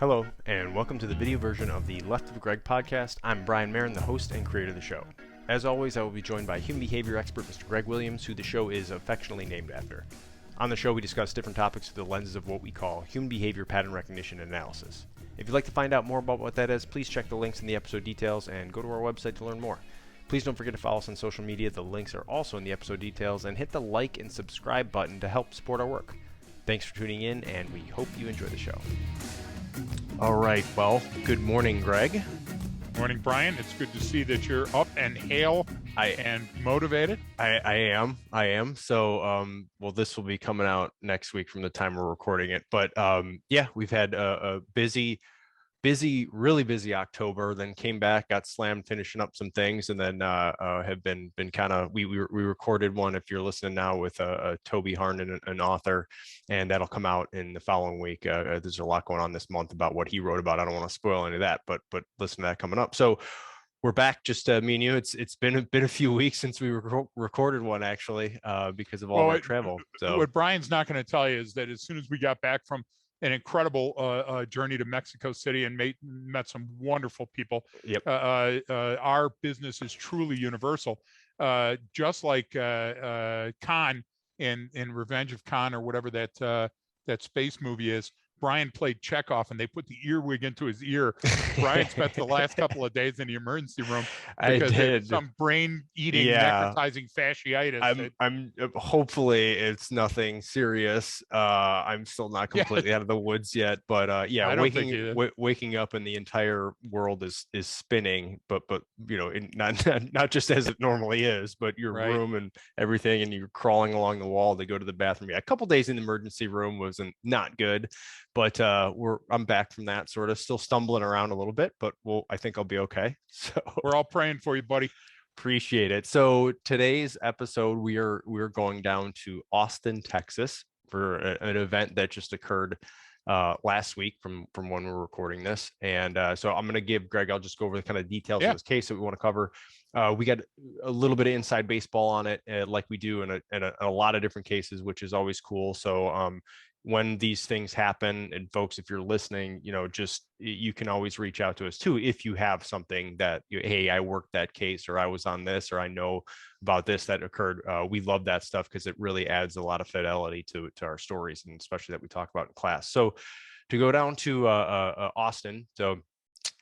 Hello, and welcome to the video version of the Left of Greg podcast. I'm Brian Marin, the host and creator of the show. As always, I will be joined by human behavior expert Mr. Greg Williams, who the show is affectionately named after. On the show, we discuss different topics through the lenses of what we call human behavior pattern recognition and analysis. If you'd like to find out more about what that is, please check the links in the episode details and go to our website to learn more. Please don't forget to follow us on social media. The links are also in the episode details, and hit the like and subscribe button to help support our work. Thanks for tuning in, and we hope you enjoy the show. All right, well, good morning, Greg. Morning, Brian. It's good to see that you're up and hale and motivated. I am. So, well, this will be coming out next week from the time we're recording it. But yeah, we've had a really busy October, then came back, got slammed finishing up some things, and then have been kind of, we recorded one, if you're listening now, with Toby Harnden, an author, and that'll come out in the following week. There's a lot going on this month about what he wrote about. I don't want to spoil any of that, but listen to that coming up. So we're back, just me and you. It's been a few weeks since we recorded one, actually, because of all our travel. So what Brian's not going to tell you is that as soon as we got back from an incredible journey to Mexico City and met some wonderful people. Yep. Our business is truly universal, just like Khan in Revenge of Khan, or whatever that space movie is. Brian played Chekhov, and they put the earwig into his ear. Brian spent the last couple of days in the emergency room because of some brain-eating, necrotizing fasciitis. I'm hopefully it's nothing serious. I'm still not completely out of the woods yet, but yeah, waking up and the entire world is spinning, but you know, not just as it normally is, but your room and everything, and you're crawling along the wall to go to the bathroom. Yeah, a couple days in the emergency room wasn't not good. But I'm back from that, sort of still stumbling around a little bit, but I think I'll be okay. So we're all praying for you, buddy. Appreciate it. So today's episode, we're going down to Austin, Texas, for an event that just occurred last week from when we're recording this. And so I'm going to give Greg, I'll just go over the kind of details of this case that we want to cover. We got a little bit of inside baseball on it, like we do in a lot of different cases, which is always cool. So when these things happen, and folks, if you're listening, you know, just, you can always reach out to us too if you have something that, hey, I worked that case, or I was on this, or I know about this that occurred. We love that stuff because it really adds a lot of fidelity to our stories, and especially that we talk about in class. So to go down to Austin, so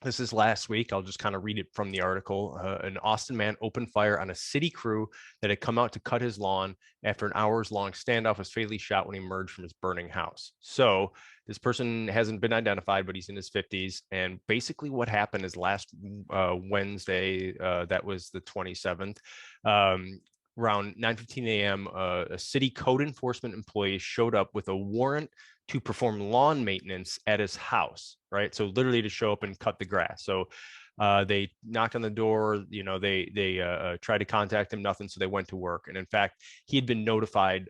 this is last week. I'll just kind of read it from the article. An Austin man opened fire on a city crew that had come out to cut his lawn. After an hours-long standoff, was fatally shot when he emerged from his burning house. So this person hasn't been identified, but he's in his 50s. And basically what happened is last Wednesday, that was the 27th, around 9:15 a.m., a city code enforcement employee showed up with a warrant to perform lawn maintenance at his house, right? So literally to show up and cut the grass. So they knocked on the door, you know, they tried to contact him, nothing. So they went to work. And in fact, he had been notified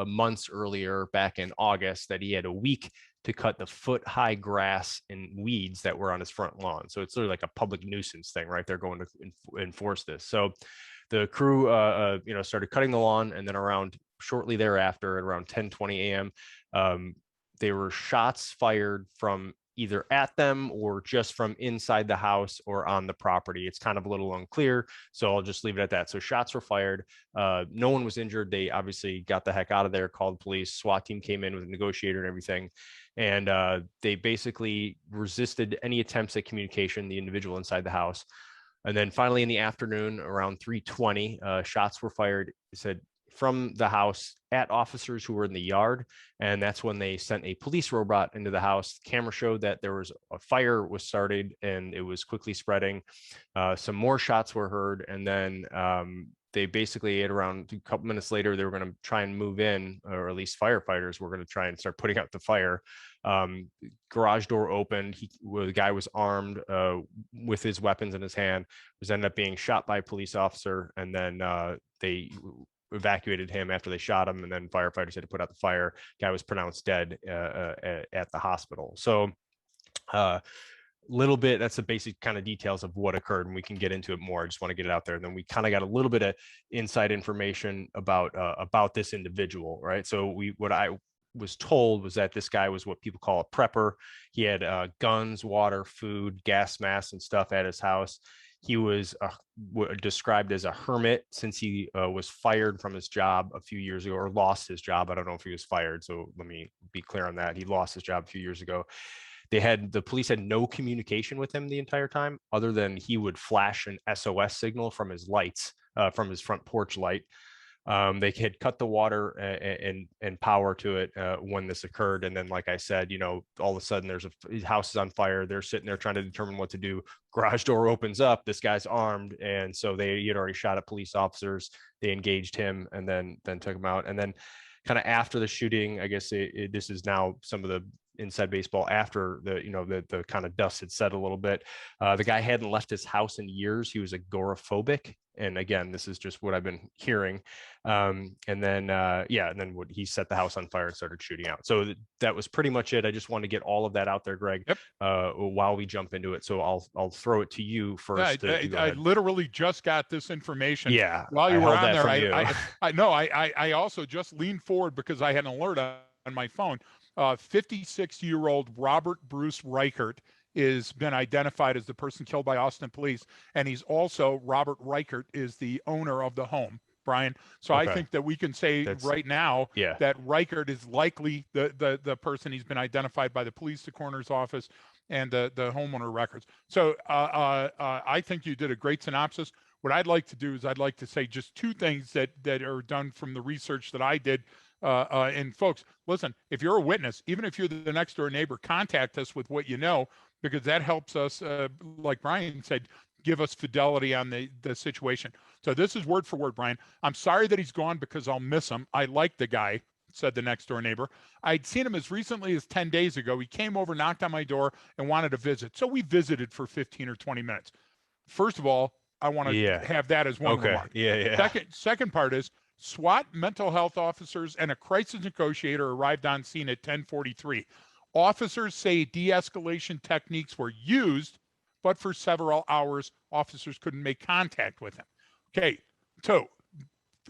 months earlier, back in August, that he had a week to cut the foot-high grass and weeds that were on his front lawn. So it's literally like a public nuisance thing, right? They're going to enforce this. So the crew, started cutting the lawn, and then shortly thereafter, at around 10:20 a.m., there were shots fired from either at them or just from inside the house or on the property. It's kind of a little unclear, so I'll just leave it at that. So shots were fired. No one was injured. They obviously got the heck out of there, called the police. SWAT team came in with a negotiator and everything. And they basically resisted any attempts at communication, the individual inside the house. And then finally in the afternoon, around 3:20, shots were fired, said, from the house at officers who were in the yard. And that's when they sent a police robot into the house. The camera showed that there was a fire was started, and it was quickly spreading. Some more shots were heard. And then they basically, at around a couple minutes later, they were going to try and move in, or at least firefighters were going to try and start putting out the fire. Garage door opened. The guy was armed with his weapons in his hand, ended up being shot by a police officer. And then they evacuated him after they shot him, and then firefighters had to put out the fire. Guy was pronounced dead at the hospital. So little bit, that's the basic kind of details of what occurred, and we can get into it more. I just want to get it out there. And then we kind of got a little bit of inside information about this individual, right? So was told was that this guy was what people call a prepper. He had guns, water, food, gas masks, and stuff at his house. He was described as a hermit since he was fired from his job a few years ago, or lost his job. I don't know if he was fired, so let me be clear on that. He lost his job a few years ago. The police had no communication with him the entire time, other than he would flash an SOS signal from his lights, from his front porch light. They had cut the water and power to it when this occurred. And then, like I said, all of a sudden his house is on fire. They're sitting there trying to determine what to do. Garage door opens up. This guy's armed. And so he had already shot at police officers. They engaged him and then took him out. And then kind of after the shooting, I guess this is now some of the inside baseball after the kind of dust had settled a little bit. The guy hadn't left his house in years. He was agoraphobic. And again, this is just what I've been hearing. And then he set the house on fire and started shooting out. So that was pretty much it. I just want to get all of that out there, Greg, yep. While we jump into it. So I'll throw it to you first. I literally just got this information. Yeah. While you were on there, I also just leaned forward because I had an alert on my phone. 56-year-old Robert Bruce Reichert is been identified as the person killed by Austin police. And Robert Reichert is the owner of the home, Brian. So okay. I think that we can say right now that Reichert is likely the person. He's been identified by the police, the coroner's office, and the homeowner records. So I think you did a great synopsis. What I'd like to do is I'd like to say just two things that are done from the research that I did. And folks, listen, if you're a witness, even if you're the next door neighbor, contact us with what you know, because that helps us, like Brian said, give us fidelity on the situation. So this is word for word, Brian. I'm sorry that he's gone because I'll miss him. I like the guy, said the next door neighbor. I'd seen him as recently as 10 days ago. He came over, knocked on my door, and wanted to visit. So we visited for 15 or 20 minutes. First of all, I want to have that as one remark. Second part is, SWAT, mental health officers, and a crisis negotiator arrived on scene at 10:43. Officers say de-escalation techniques were used, but for several hours, officers couldn't make contact with him. Okay, so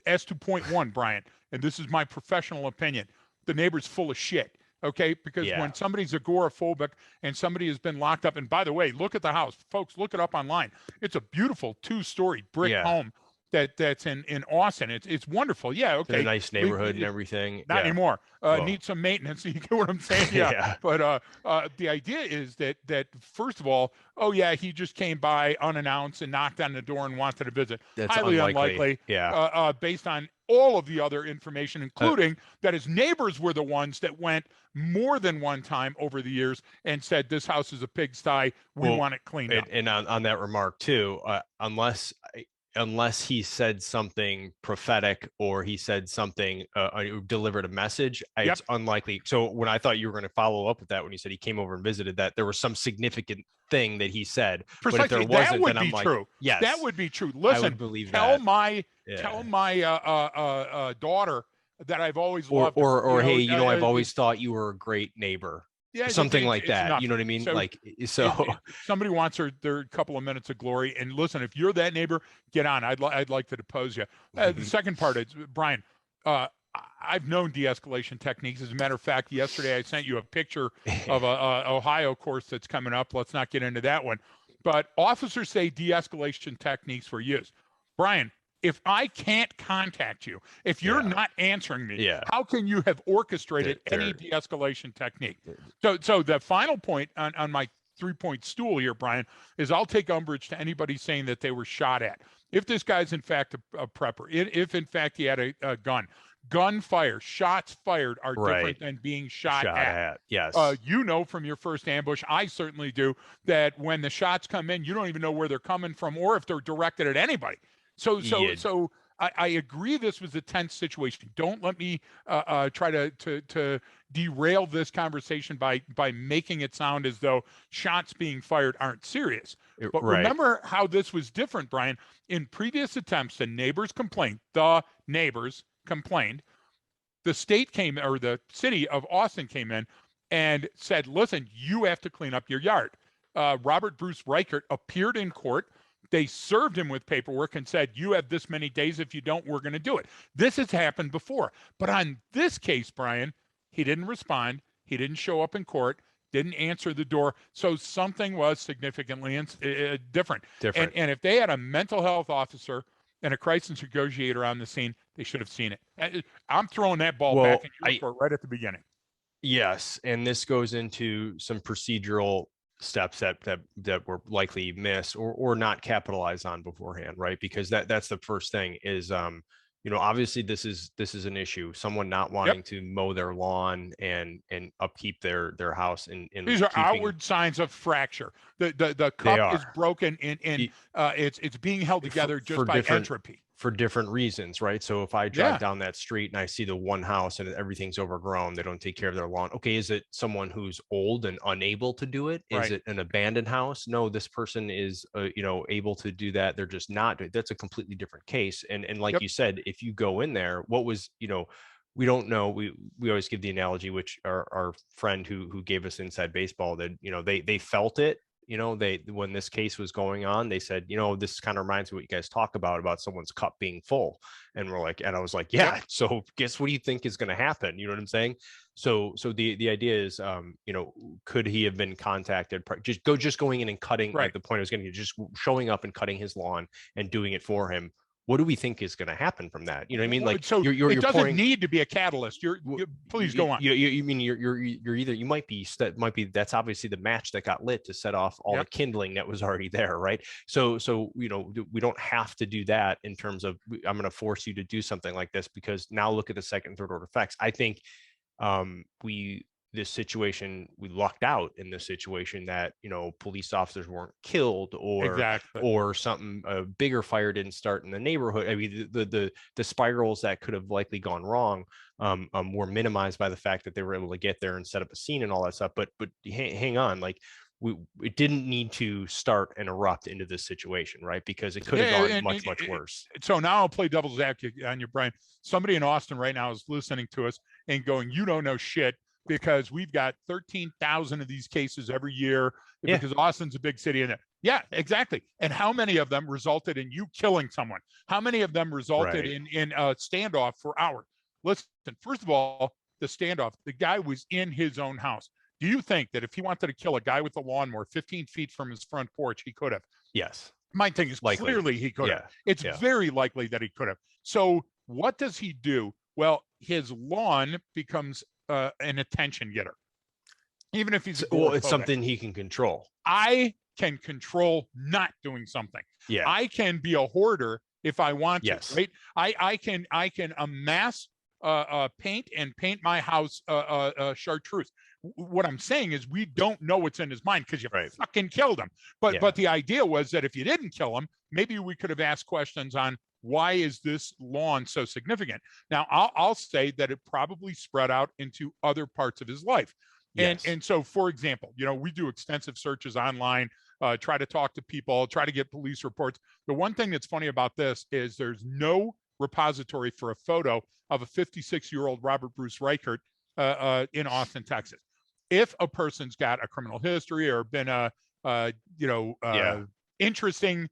as to point one, Brian, and this is my professional opinion, the neighbor's full of shit. Okay, because when somebody's agoraphobic and somebody has been locked up, and by the way, look at the house, folks, look it up online. It's a beautiful 2-story brick home that's in Austin. It's wonderful. Yeah, okay. It's a nice neighborhood and everything. Not anymore. Needs some maintenance. You get what I'm saying? Yeah. But the idea is that first of all, he just came by unannounced and knocked on the door and wanted to visit. That's highly unlikely. Yeah. Based on all of the other information, including that his neighbors were the ones that went more than one time over the years and said, this house is a pigsty. We want it cleaned up. And on that remark too, unless he said something prophetic or he said something, delivered a message, it's unlikely. So when I thought you were going to follow up with that, when you said he came over and visited, that there was some significant thing that he said. Precisely. But if there wasn't, that would then be I'm true. Like, yes, that would be true. Listen, I would believe tell that. tell my daughter that I've always loved. Or hey, I've always thought you were a great neighbor. Yeah, something like that. Enough. You know what I mean? So, if somebody wants their couple of minutes of glory, and listen, if you're that neighbor, get on. I'd like to depose you. The second part is, Brian, I've known de-escalation techniques. As a matter of fact, yesterday I sent you a picture of a Ohio course that's coming up. Let's not get into that one. But officers say de-escalation techniques were used. Brian, if I can't contact you, if you're not answering me, how can you have orchestrated any de-escalation technique? So the final point on my 3-point stool here, Brian, is I'll take umbrage to anybody saying that they were shot at. If this guy's in fact a prepper, if in fact he had a gunfire, shots fired are different than being shot at. Yes. From your first ambush, I certainly do, that when the shots come in, you don't even know where they're coming from or if they're directed at anybody. So I agree this was a tense situation. Don't let me try to derail this conversation by making it sound as though shots being fired aren't serious. But remember how this was different, Brian. In previous attempts, the neighbors complained. The city of Austin came in and said, listen, you have to clean up your yard. Robert Bruce Reichert appeared in court. They served him with paperwork and said, you have this many days. If you don't, we're going to do it. This has happened before. But on this case, Brian, He didn't respond. He didn't show up in court, didn't answer the door. So something was significantly different. Different. And if they had a mental health officer and a crisis negotiator on the scene, they should have seen it. I'm throwing that ball back in your court right at the beginning. Yes, and this goes into some procedural steps that were likely missed or not capitalized on beforehand, right? Because that's the first thing is obviously this is an issue. Someone not wanting to mow their lawn and upkeep their house and these are outward signs of fracture. The cup is broken and it's being held together just by entropy. For different reasons, right? So if I drive down that street and I see the one house and everything's overgrown, they don't take care of their lawn. Okay, is it someone who's old and unable to do it? Is it an abandoned house? No, this person is, able to do that. They're just not. That's a completely different case. And like you said, if you go in there, what was, we don't know. We always give the analogy, which our friend who gave us Inside Baseball, that they felt it. When this case was going on, they said, this kind of reminds me what you guys talk about someone's cup being full. And I was like, yeah. So guess what do you think is going to happen? You know what I'm saying? So the idea is, could he have been contacted? Just going in and cutting. Right. The point I was getting to, just showing up and cutting his lawn and doing it for him. What do we think is going to happen from that? You know what I mean? Like, so it doesn't need to be a catalyst. Please go on. You mean you're either, you might be, that's obviously the match that got lit to set off all the kindling that was already there, right? So we don't have to do that in terms of, I'm going to force you to do something like this, because now look at the second and third order effects. I think we lucked out in this situation that police officers weren't killed or something, a bigger fire didn't start in the neighborhood. I mean, the spirals that could have likely gone wrong were minimized by the fact that they were able to get there and set up a scene and all that stuff. But hang on, like, it didn't need to start and erupt into this situation, right? Because it could have gone much worse. So now I'll play devil's advocate on you, Brian. Somebody in Austin right now is listening to us and going, "You don't know shit," because we've got 13,000 of these cases every year because Austin's a big city. Yeah, exactly. And how many of them resulted in you killing someone? How many of them resulted in a standoff for hours? Listen, first of all, the standoff, the guy was in his own house. Do you think that if he wanted to kill a guy with a lawnmower 15 feet from his front porch, he could have? Yes. My thing is clearly he could have. It's very likely that he could have. So what does he do? Well, his lawn becomes an attention getter. Even if he's it's something he can control. I can control not doing something. Yeah. I can be a hoarder if I want to, right? I can amass paint and paint my house chartreuse. What I'm saying is we don't know what's in his mind because you fucking killed him. But the idea was that if you didn't kill him, maybe we could have asked questions on why is this lawn so significant? Now, I'll say that it probably spread out into other parts of his life. And so, for example, we do extensive searches online, try to talk to people, try to get police reports. The one thing that's funny about this is there's no repository for a photo of a 56-year-old Robert Bruce Reichert in Austin, Texas. If a person's got a criminal history or been interesting,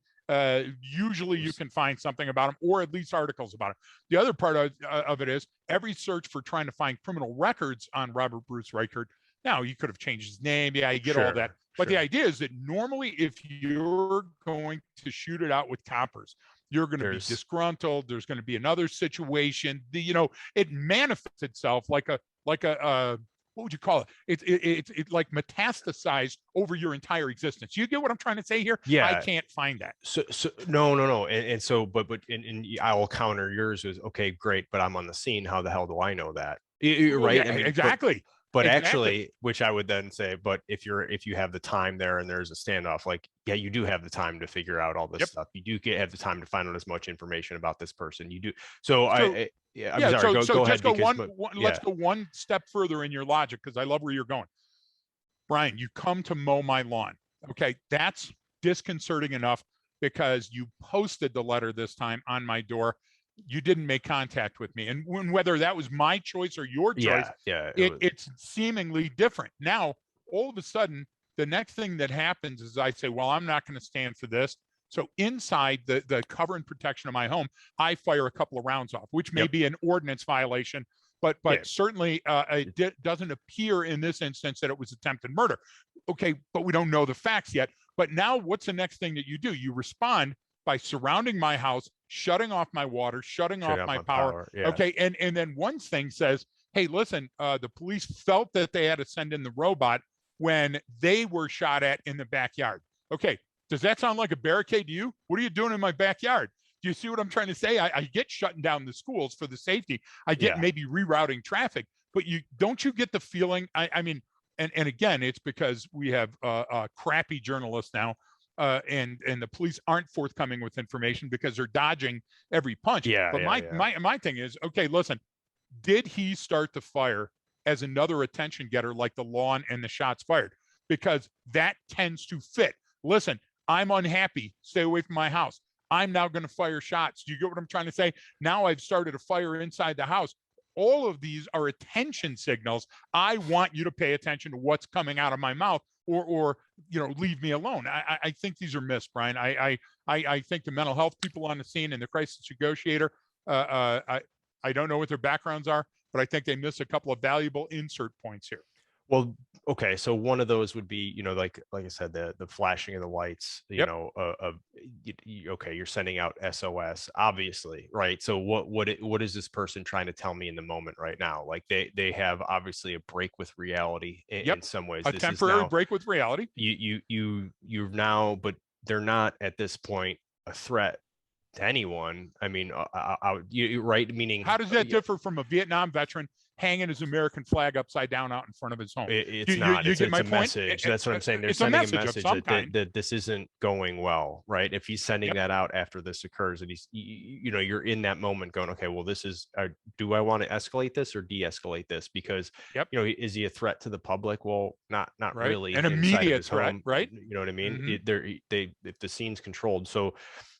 usually you can find something about him or at least articles about him. The other part of it is every search for trying to find criminal records on Robert Bruce Reichert. Now, you could have changed his name. Yeah, I get all that. But the idea is that normally if you're going to shoot it out with coppers, you're going to be disgruntled. There's going to be another situation. It manifests itself like a what would you call it? It's like metastasized over your entire existence. You get what I'm trying to say here? Yeah. I can't find that. So no. And so, but I will counter yours with, okay, great, but I'm on the scene. How the hell do I know that? Right. Yeah, I mean, exactly. But actually, which I would then say, but if you have the time there and there's a standoff, like, you do have the time to figure out all this stuff. You do have the time to find out as much information about this person. You do. So I'm sorry. Go ahead. Let's go one step further in your logic, because I love where you're going. Brian, you come to mow my lawn. Okay, that's disconcerting enough because you posted the letter this time on my door. You didn't make contact with me. And whether that was my choice or your choice, it's seemingly different. Now, all of a sudden, the next thing that happens is I say, well, I'm not going to stand for this. So inside the cover and protection of my home, I fire a couple of rounds off, which may be an ordinance violation. but Yeah. certainly doesn't appear in this instance that it was attempted murder. Okay, but we don't know the facts yet. But now what's the next thing that you do? You respond by surrounding my house, shutting off my water, shutting off my power. Yeah. Okay, and then one thing says, hey, listen, the police felt that they had to send in the robot when they were shot at in the backyard. Okay, does that sound like a barricade to you? What are you doing in my backyard? Do you see what I'm trying to say? I get shutting down the schools for the safety. I get maybe rerouting traffic, but you get the feeling, I mean, and again, it's because we have crappy journalists now, and the police aren't forthcoming with information because they're dodging every punch. But my thing is, okay, listen, did he start the fire as another attention getter like the lawn and the shots fired? Because that tends to fit. Listen, I'm unhappy. Stay away from my house. I'm now going to fire shots. Do you get what I'm trying to say? Now I've started a fire inside the house. All of these are attention signals. I want you to pay attention to what's coming out of my mouth, or leave me alone. I think these are missed, Brian. I think the mental health people on the scene and the crisis negotiator, I don't know what their backgrounds are, but I think they miss a couple of valuable insert points here. Well, okay, so one of those would be, like I said, the flashing of the lights, okay, you're sending out SOS, obviously, right? So what is this person trying to tell me in the moment right now? Like they have obviously a break with reality in some ways. A temporary break with reality. You're now, but they're not at this point a threat to anyone. I mean, you right? Meaning, how does that differ from a Vietnam veteran hanging his American flag upside down out in front of his home? It's not. It's a message. That's what I'm saying. They're sending a message that this isn't going well, right? If he's sending that out after this occurs, and he's, you're in that moment going, okay, well, this is, do I want to escalate this or de-escalate this? Because, is he a threat to the public? Well, not right. really. An immediate threat, home, right? You know what I mean? If the scene's controlled. So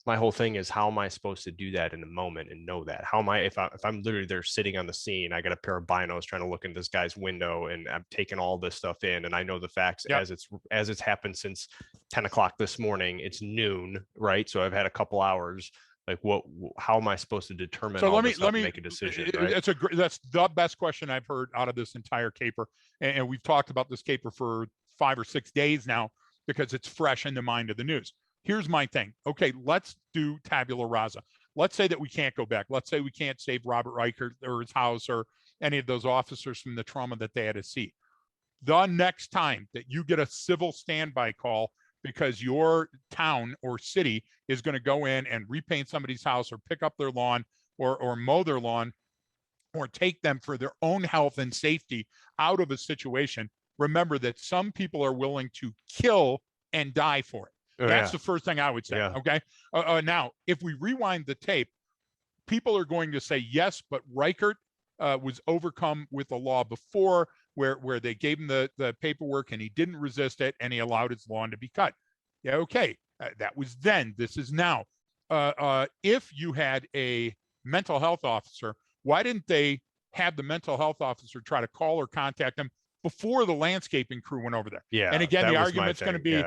my whole thing is, how am I supposed to do that in the moment and know that? How am I, if I'm literally there sitting on the scene, I got a pair of binos trying to look in this guy's window, and I'm taking all this stuff in, and I know the facts as it's happened since 10 o'clock this morning. It's noon, right? So I've had a couple hours. Like, how am I supposed to determine? So let me make a decision. Right? That's the best question I've heard out of this entire caper, and we've talked about this caper for 5 or 6 days now because it's fresh in the mind of the news. Here's my thing. Okay, let's do tabula rasa. Let's say that we can't go back. Let's say we can't save Robert Reichert or his house or any of those officers from the trauma that they had to see. The next time that you get a civil standby call because your town or city is going to go in and repaint somebody's house or pick up their lawn or mow their lawn or take them for their own health and safety out of a situation, remember that some people are willing to kill and die for it. That's the first thing I would say. Okay. Now, if we rewind the tape, people are going to say, yes, but Reichert was overcome with the law before, where they gave him the paperwork and he didn't resist it and he allowed his lawn to be cut. Yeah. Okay. That was then. This is now. If you had a mental health officer, why didn't they have the mental health officer try to call or contact them before the landscaping crew went over there? Yeah. And again, the argument's going to be,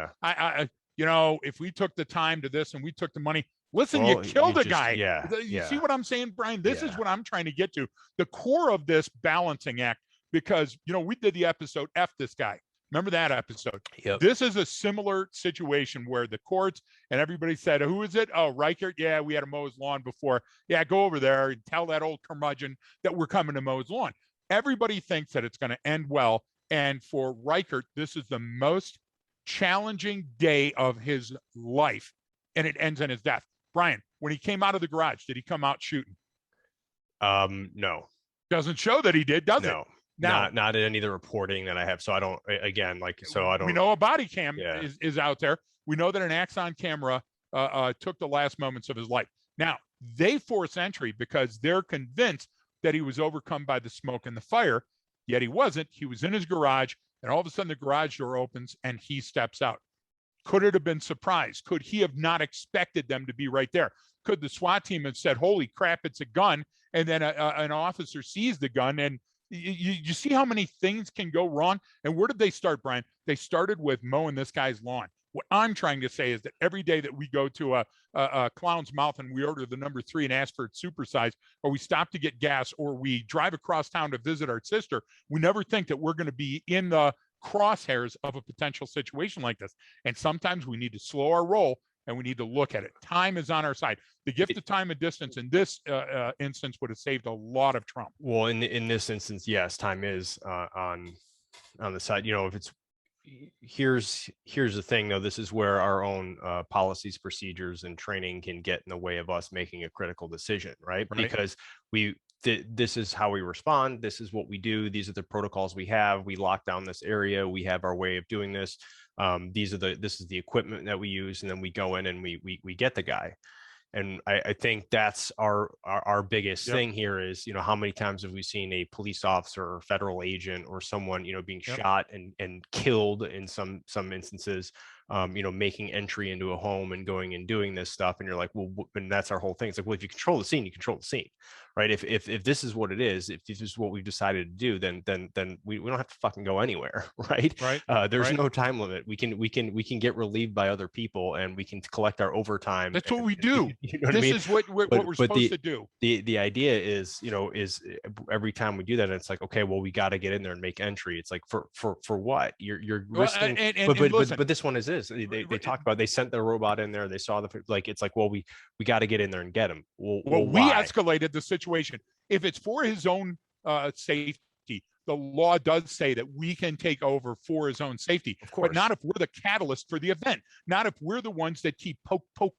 if we took the time to this and we took the money, listen, you killed a guy. You see what I'm saying, Brian? This is what I'm trying to get to. The core of this balancing act, because, we did the episode F this guy. Remember that episode? Yep. This is a similar situation where the courts and everybody said, who is it? Oh, Reichert. Yeah, we had to mow his lawn before. Yeah, go over there and tell that old curmudgeon that we're coming to mow his lawn. Everybody thinks that it's going to end well. And for Reichert, this is the most challenging day of his life, and it ends in his death. Brian, when he came out of the garage, did he come out shooting? No. Doesn't show that he did, does it? No, not in any of the reporting that I have. So I don't. Again, I don't. We know a body cam is out there. We know that an Axon camera took the last moments of his life. Now they force entry because they're convinced that he was overcome by the smoke and the fire. Yet he wasn't. He was in his garage. And all of a sudden the garage door opens and he steps out. Could it have been surprise? Could he have not expected them to be right there? Could the SWAT team have said, holy crap, it's a gun? And then an officer sees the gun, and you see how many things can go wrong? And where did they start, Brian? They started with mowing this guy's lawn. What I'm trying to say is that every day that we go to a clown's mouth and we order the number 3 and ask for it supersized, or we stop to get gas, or we drive across town to visit our sister, we never think that we're going to be in the crosshairs of a potential situation like this. And sometimes we need to slow our roll and we need to look at it. Time is on our side. The gift of time and distance in this instance would have saved a lot of Trump. Well, in this instance, yes, time is on the side. You know, if it's here's the thing though, this is where our own policies, procedures, and training can get in the way of us making a critical decision, right? Because this is how we respond, this is what we do, these are the protocols we have, we lock down this area, we have our way of doing this, this is the equipment that we use, and then we go in and we get the guy. And I think that's our biggest thing here is, you know, how many times have we seen a police officer or federal agent or someone, you know, being shot and killed in some instances, you know, making entry into a home and going and doing this stuff. And you're like, well, and that's our whole thing. It's like, well, if you control the scene, you control the scene, right? If this is what it is, if this is what we've decided to do, then we don't have to fucking go anywhere, right? There's no time limit. We can get relieved by other people, and we can collect our overtime. That's what we do. You know what this I mean? is what we're supposed to do. The idea is, you know, is every time we do that, it's like, okay, well, we got to get in there and make entry. It's like for what you're risking. But this one is this. They talked about, they sent their robot in there. They saw it's like, well, we got to get in there and get him. Well, we escalated the situation. If it's for his own safety, the law does say that we can take over for his own safety, but not if we're the catalyst for the event, not if we're the ones that keep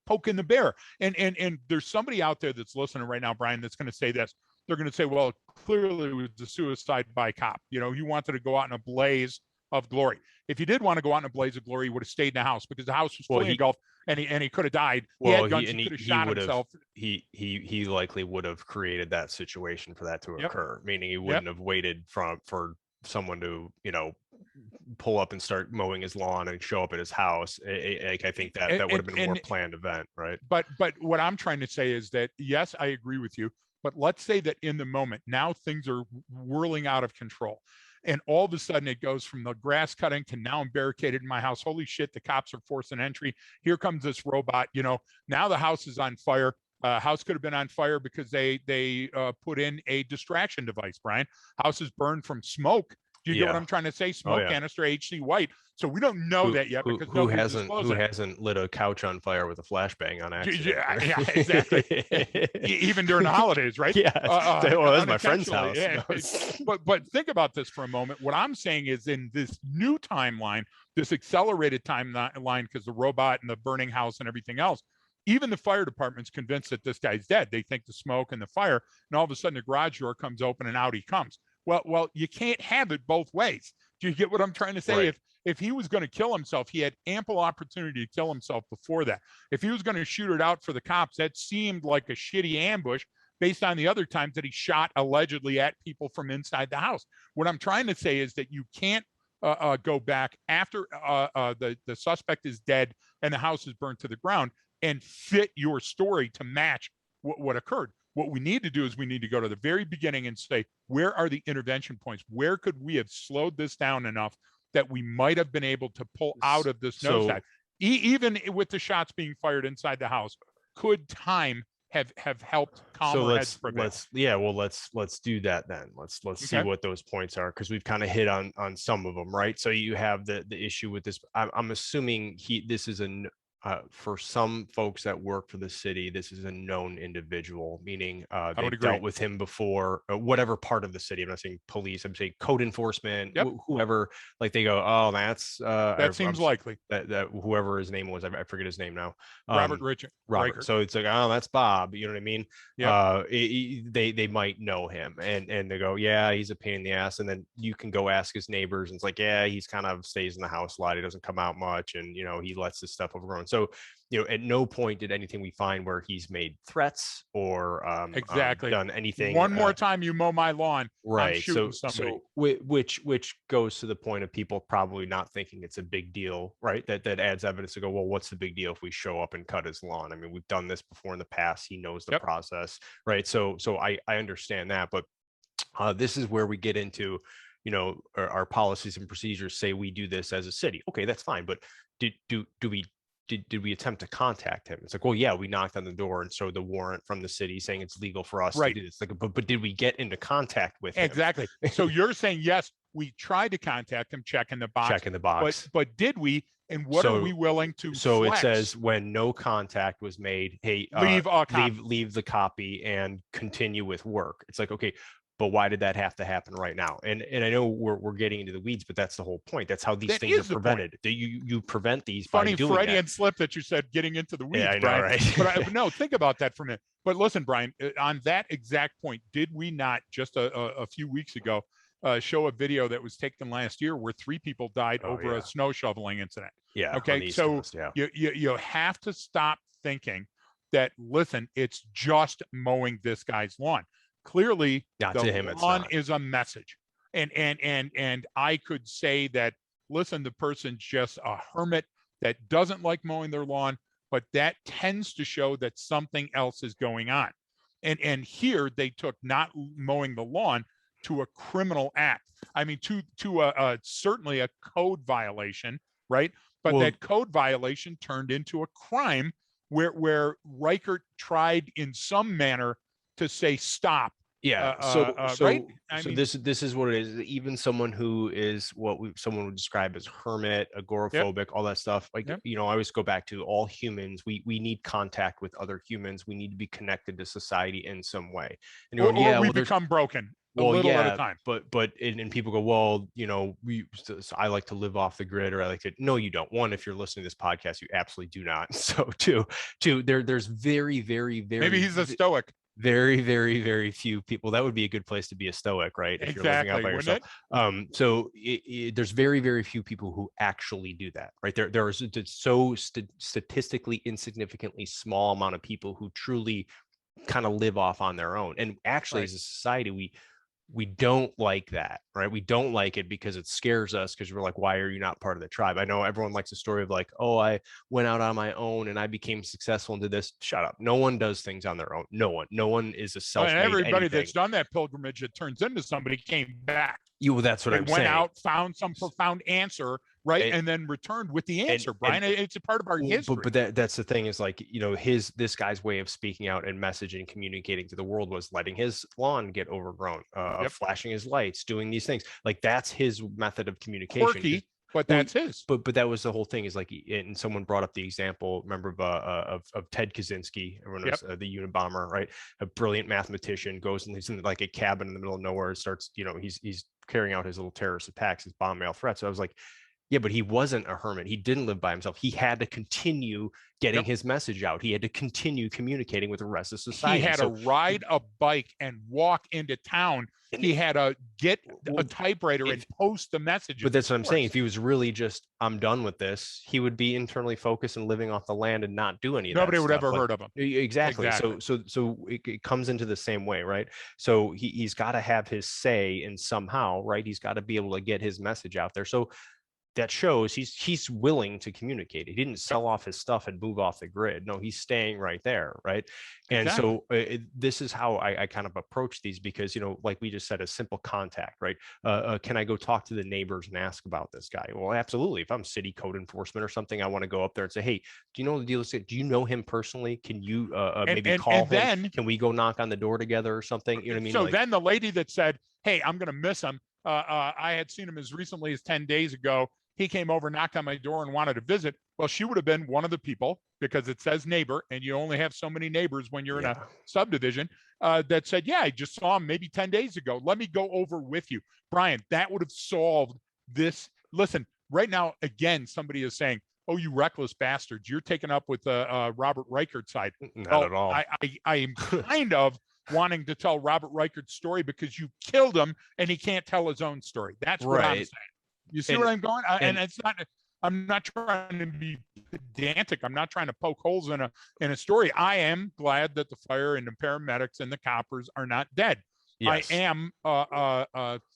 poking the bear. And there's somebody out there that's listening right now, Brian, that's going to say this. They're going to say, well, clearly it was a suicide by cop. You know, he wanted to go out in a blaze of glory. If he did want to go out in a blaze of glory, he would have stayed in the house, because the house was fully engulfed, and he could have died. He had guns, he could have shot himself. He likely would have created that situation for that to occur, meaning he wouldn't have waited for someone to, you know, pull up and start mowing his lawn and show up at his house. I think that would have been a more planned event, right? But what I'm trying to say is that, yes, I agree with you, but let's say that in the moment, now things are whirling out of control. And all of a sudden it goes from the grass cutting to now I'm barricaded in my house. Holy shit, the cops are forcing entry. Here comes this robot. You know, now the house is on fire. House could have been on fire because they put in a distraction device, Brian. House is burned from smoke. Do you get what I'm trying to say? Smoke canister, HC white. So we don't know that yet, because who hasn't lit a couch on fire with a flashbang on accident? Yeah, exactly. Even during the holidays, right? Yeah. Well, that's my friend's house. Yeah. But think about this for a moment. What I'm saying is, in this new timeline, this accelerated timeline, because the robot and the burning house and everything else, even the fire department's convinced that this guy's dead. They think the smoke and the fire, and all of a sudden the garage door comes open and out he comes. Well, you can't have it both ways. Do you get what I'm trying to say? Right. If he was going to kill himself, he had ample opportunity to kill himself before that. If he was going to shoot it out for the cops, that seemed like a shitty ambush based on the other times that he shot allegedly at people from inside the house. What I'm trying to say is that you can't go back after the suspect is dead and the house is burnt to the ground and fit your story to match what occurred. What we need to do is we need to go to the very beginning and say, where are the intervention points? Where could we have slowed this down enough that we might have been able to pull out of this nosedive? Even with the shots being fired inside the house, could time have helped calmer heads prevail? Let's do that then. Let's see what those points are, because we've kind of hit on some of them, right? So you have the issue with this. I'm assuming this is for some folks that work for the city, this is a known individual, meaning they dealt with him before, whatever part of the city. I'm not saying police, I'm saying code enforcement, whoever, like they go, oh, that's that seems likely. That whoever his name was, I forget his name now. Robert. So it's like, oh, that's Bob. You know what I mean? Yeah. They might know him, and they go, yeah, he's a pain in the ass. And then you can go ask his neighbors, and it's like, yeah, he's kind of stays in the house a lot. He doesn't come out much, and you know, he lets this stuff overgrown. So, you know, at no point did anything we find where he's made threats or done anything. One more time you mow my lawn, right? So which goes to the point of people probably not thinking it's a big deal, right? That adds evidence to go, well, what's the big deal if we show up and cut his lawn? I mean, we've done this before in the past. He knows the process, right? So I understand that, but this is where we get into, our policies and procedures say we do this as a city. Okay, that's fine. But did we attempt to contact him? It's like, well, yeah, we knocked on the door and showed the warrant from the city saying it's legal for us to Right. do this. Like, but did we get into contact with him? Exactly. So you're saying, yes, we tried to contact him, check in the box. Check in the box. But did we? And what are we willing to So flex? It says when no contact was made, hey, leave a copy. leave the copy and continue with work. It's like, okay, but why did that have to happen right now? And I know we're getting into the weeds, but that's the whole point. That's how these things are prevented. You prevent these Funny by doing Freudian that. slip that you said getting into the weeds, Yeah, I know, Brian. right? But no, think about that for a minute. But listen, Brian, on that exact point, did we not just a few weeks ago show a video that was taken last year where 3 people died over a snow shoveling incident? Yeah. Okay. So Coast, you have to stop thinking that, listen, it's just mowing this guy's lawn. Clearly, not the to him, lawn is a message. And I could say that, listen, the person's just a hermit that doesn't like mowing their lawn, but that tends to show that something else is going on. And here they took not mowing the lawn to a criminal act. I mean, to certainly a code violation, right? But that code violation turned into a crime where Reichert tried in some manner to say stop. Yeah. Right? This is what it is. Even someone who is what someone would describe as hermit, agoraphobic, all that stuff. Like, I always go back to all humans. We need contact with other humans. We need to be connected to society in some way. And we become broken. A little at a time. But people go, well, I like to live off the grid, or I like to. No, you don't. One, if you're listening to this podcast, you absolutely do not. So two, there's very, very, very. Maybe he's a stoic. Very, very, very few people. That would be a good place to be a stoic, right? If exactly. You're living out by yourself. So there's very, very few people who actually do that, right? There are statistically insignificantly small amount of people who truly kind of live off on their own. And actually, as a society, we don't like that, right? We don't like it because it scares us, because we're like, why are you not part of the tribe? I know everyone likes a story of like, oh, I went out on my own and I became successful and did this. Shut up. No one does things on their own. No one is a self-made everybody anything. That's done that pilgrimage, it turns into somebody came back. That's what I'm saying. Went out, found some profound answer, right, and then returned with the answer, Brian. It's a part of our history. But that's the thing is, like, this guy's way of speaking out and messaging, communicating to the world was letting his lawn get overgrown, flashing his lights, doing these things. Like, that's his method of communication. Quirky, but that's his. But that was the whole thing, is like, and someone brought up the example, remember, of Ted Kaczynski, everyone knows, the Unabomber, right? A brilliant mathematician, goes and he's in like a cabin in the middle of nowhere and starts, he's carrying out his little terrorist attacks, his bomb mail threats. So I was like, yeah, but he wasn't a hermit. He didn't live by himself. He had to continue getting his message out. He had to continue communicating with the rest of society. He had to ride a bike and walk into town. He had to get a typewriter and post the messages. But that's what I'm saying. If he was really just, I'm done with this, he would be internally focused and living off the land and not do any of that. Nobody would ever heard of him. Exactly. So it comes into the same way, right? So he's got to have his say in somehow, right? He's got to be able to get his message out there. So that shows he's willing to communicate. He didn't sell off his stuff and move off the grid. No, he's staying right there, right? And so this is how I kind of approach these, because, like we just said, a simple contact, right? Can I go talk to the neighbors and ask about this guy? Well, absolutely. If I'm city code enforcement or something, I want to go up there and say, hey, do you know the deal? Do you know him personally? Can you maybe call him? Then, can we go knock on the door together or something? You know what I mean? So then the lady that said, hey, I'm going to miss him. I had seen him as recently as 10 days ago. He came over, knocked on my door, and wanted to visit. Well, she would have been one of the people, because it says neighbor, and you only have so many neighbors when you're in a subdivision, that said, yeah, I just saw him maybe 10 days ago. Let me go over with you. Brian, that would have solved this. Listen, right now, again, somebody is saying, oh, you reckless bastards, you're taking up with Robert Reichert's side. Not at all. I am kind of wanting to tell Robert Reichert's story, because you killed him and he can't tell his own story. That's what I'm saying. You see where I'm going? And it's not, I'm not trying to be pedantic. I'm not trying to poke holes in a story. I am glad that the fire and the paramedics and the coppers are not dead. Yes. I am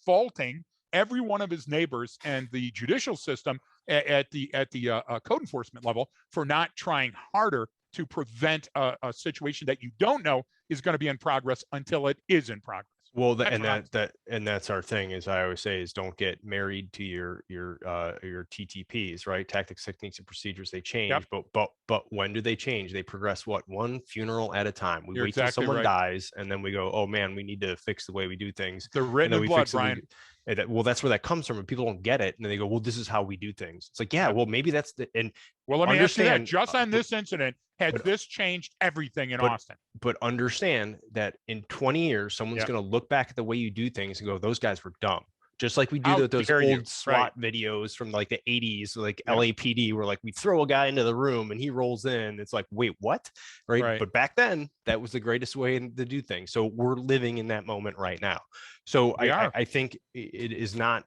faulting every one of his neighbors and the judicial system at the code enforcement level for not trying harder to prevent a situation that you don't know is going to be in progress until it is in progress. Well, That's what I'm and that's our thing, is I always say, is don't get married to your TTPs, right? Tactics, techniques, and procedures. They Yep, change, but when do they change? They progress what, one funeral at a time. We you're wait till exactly someone right. dies, and then we go, oh man, we need to fix the way we do things, They're and written then in we blood, fix it. Brian. Well, that's where that comes from, and people don't get it, and then they go, well, this is how we do things. It's like, yeah, Yep. well, maybe that's the and Well, let me ask you that. understand, Just on but this incident, has but this changed everything in but Austin? but understand that in 20 years someone's Yep. going to look back at the way you do things and go, those guys were dumb. Just like we do How those dare you? old Right. SWAT videos from like the 80s, like Yep. LAPD, where like we throw a guy into the room and he rolls in. It's like, wait, what? Right. Right. But back then, that was the greatest way to do things. So we're living in that moment right now. So We are. I think it is not,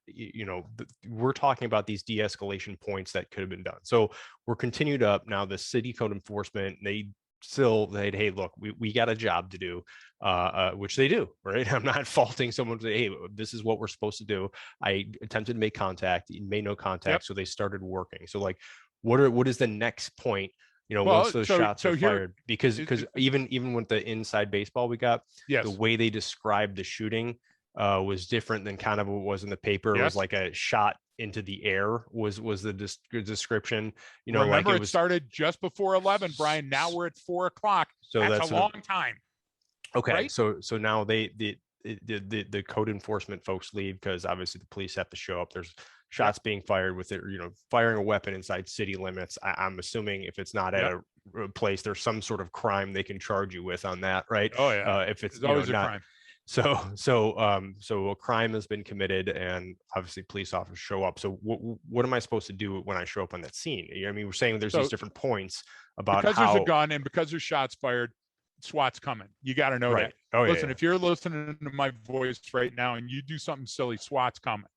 we're talking about these de-escalation points that could have been done. So we're continued up now. The city code enforcement, hey, look, we got a job to do, which they do, right? I'm not faulting someone to say, hey, this is what we're supposed to do. I attempted to make contact, made no Yep. contact, so they started working. So like, what is the next point, once Well, those so shots so are here, fired? Because even with the inside baseball we got, the yes, way they described the shooting was different than kind of what was in the paper. It was yes. like a shot into the air was the description, like Remember, it it was. started just before 11, Brian. Now we're at 4 o'clock. So That's a that's what. long time, Okay, right? so now the code enforcement folks leave because obviously the police have to show up. There's Yep. shots being fired with it, firing a weapon inside city limits. I'm assuming if it's not at Yep. a place, there's some sort of crime they can charge you with on that, right? Oh yeah. If it's There's always a not. crime. So a crime has been committed, and obviously police officers show up. So what am I supposed to do when I show up on that scene? I mean, we're saying there's these So different points about because there's a how. gun and because there's shots fired, SWAT's coming. You got to know Right. that. Oh yeah, Listen, yeah. if you're listening to my voice right now and you do something silly, SWAT's coming.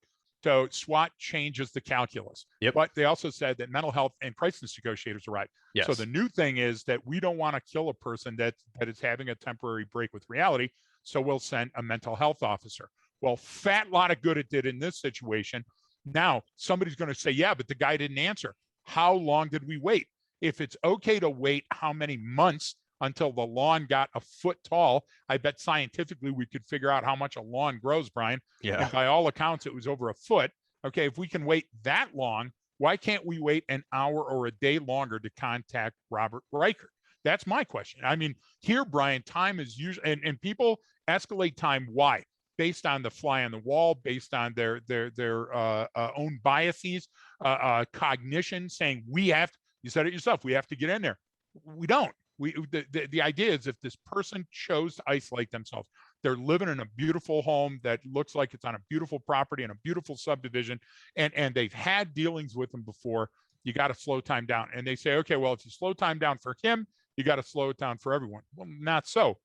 So SWAT changes the calculus. Yep. But they also said that mental health and crisis negotiators arrived. Yes. So the new thing is that we don't want to kill a person that is having a temporary break with reality. So we'll send a mental health officer. Well, fat lot of good it did in this situation. Now somebody's going to say, yeah, but the guy didn't answer. How long did we wait? If it's okay to wait how many months until the lawn got a foot tall, I bet scientifically we could figure out how much a lawn grows, Brian. Yeah. And by all accounts, it was over a foot. Okay, if we can wait that long, why can't we wait an hour or a day longer to contact Robert Reichert? That's my question. I mean, here, Brian, time is usually, and people escalate time. Why? Based on the fly on the wall, based on their own biases, cognition, saying we have. You said it yourself. We have to get in there. We don't. The idea is if this person chose to isolate themselves, they're living in a beautiful home that looks like it's on a beautiful property in a beautiful subdivision, and they've had dealings with them before. You got to slow time down. And they say, okay, well, if you slow time down for him, you got to slow it down for everyone. Well, not so.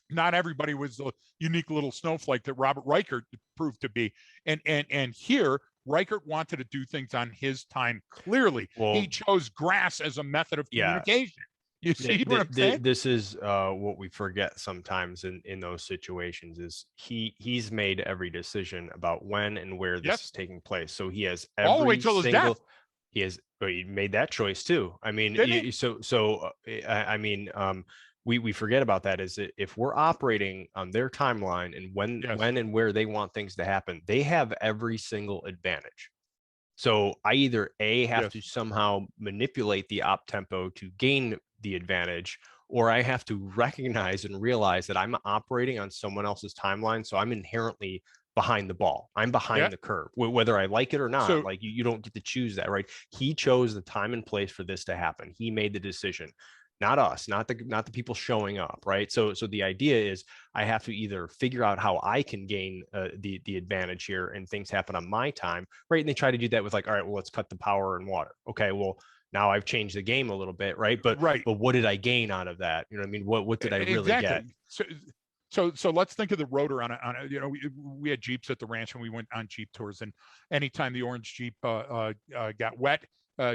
Not everybody was the unique little snowflake that Robert Reichert proved to be. And here, Reichert wanted to do things on his time. Clearly, he chose grass as a method of communication. You see what I'm saying? This is what we forget sometimes in those situations is he's made every decision about when and where this is taking place. So he has all the way till his death. He made that choice too. I mean, we forget about that is that if we're operating on their timeline and when and where they want things to happen, they have every single advantage. So I either have to somehow manipulate the op tempo to gain the advantage, or I have to recognize and realize that I'm operating on someone else's timeline. So I'm inherently behind the ball. I'm behind the curve, whether I like it or not. So, like you don't get to choose that, right? He chose the time and place for this to happen. He made the decision. Not us, not the people showing up, right? So the idea is I have to either figure out how I can gain the advantage here and things happen on my time, right? And they try to do that with like, all right, well, let's cut the power and water. Okay, well, now I've changed the game a little bit, right? But what did I gain out of that? You know what I mean? What did I really get? So let's think of the rotor on a we had Jeeps at the ranch and we went on Jeep tours, and anytime the orange Jeep got wet,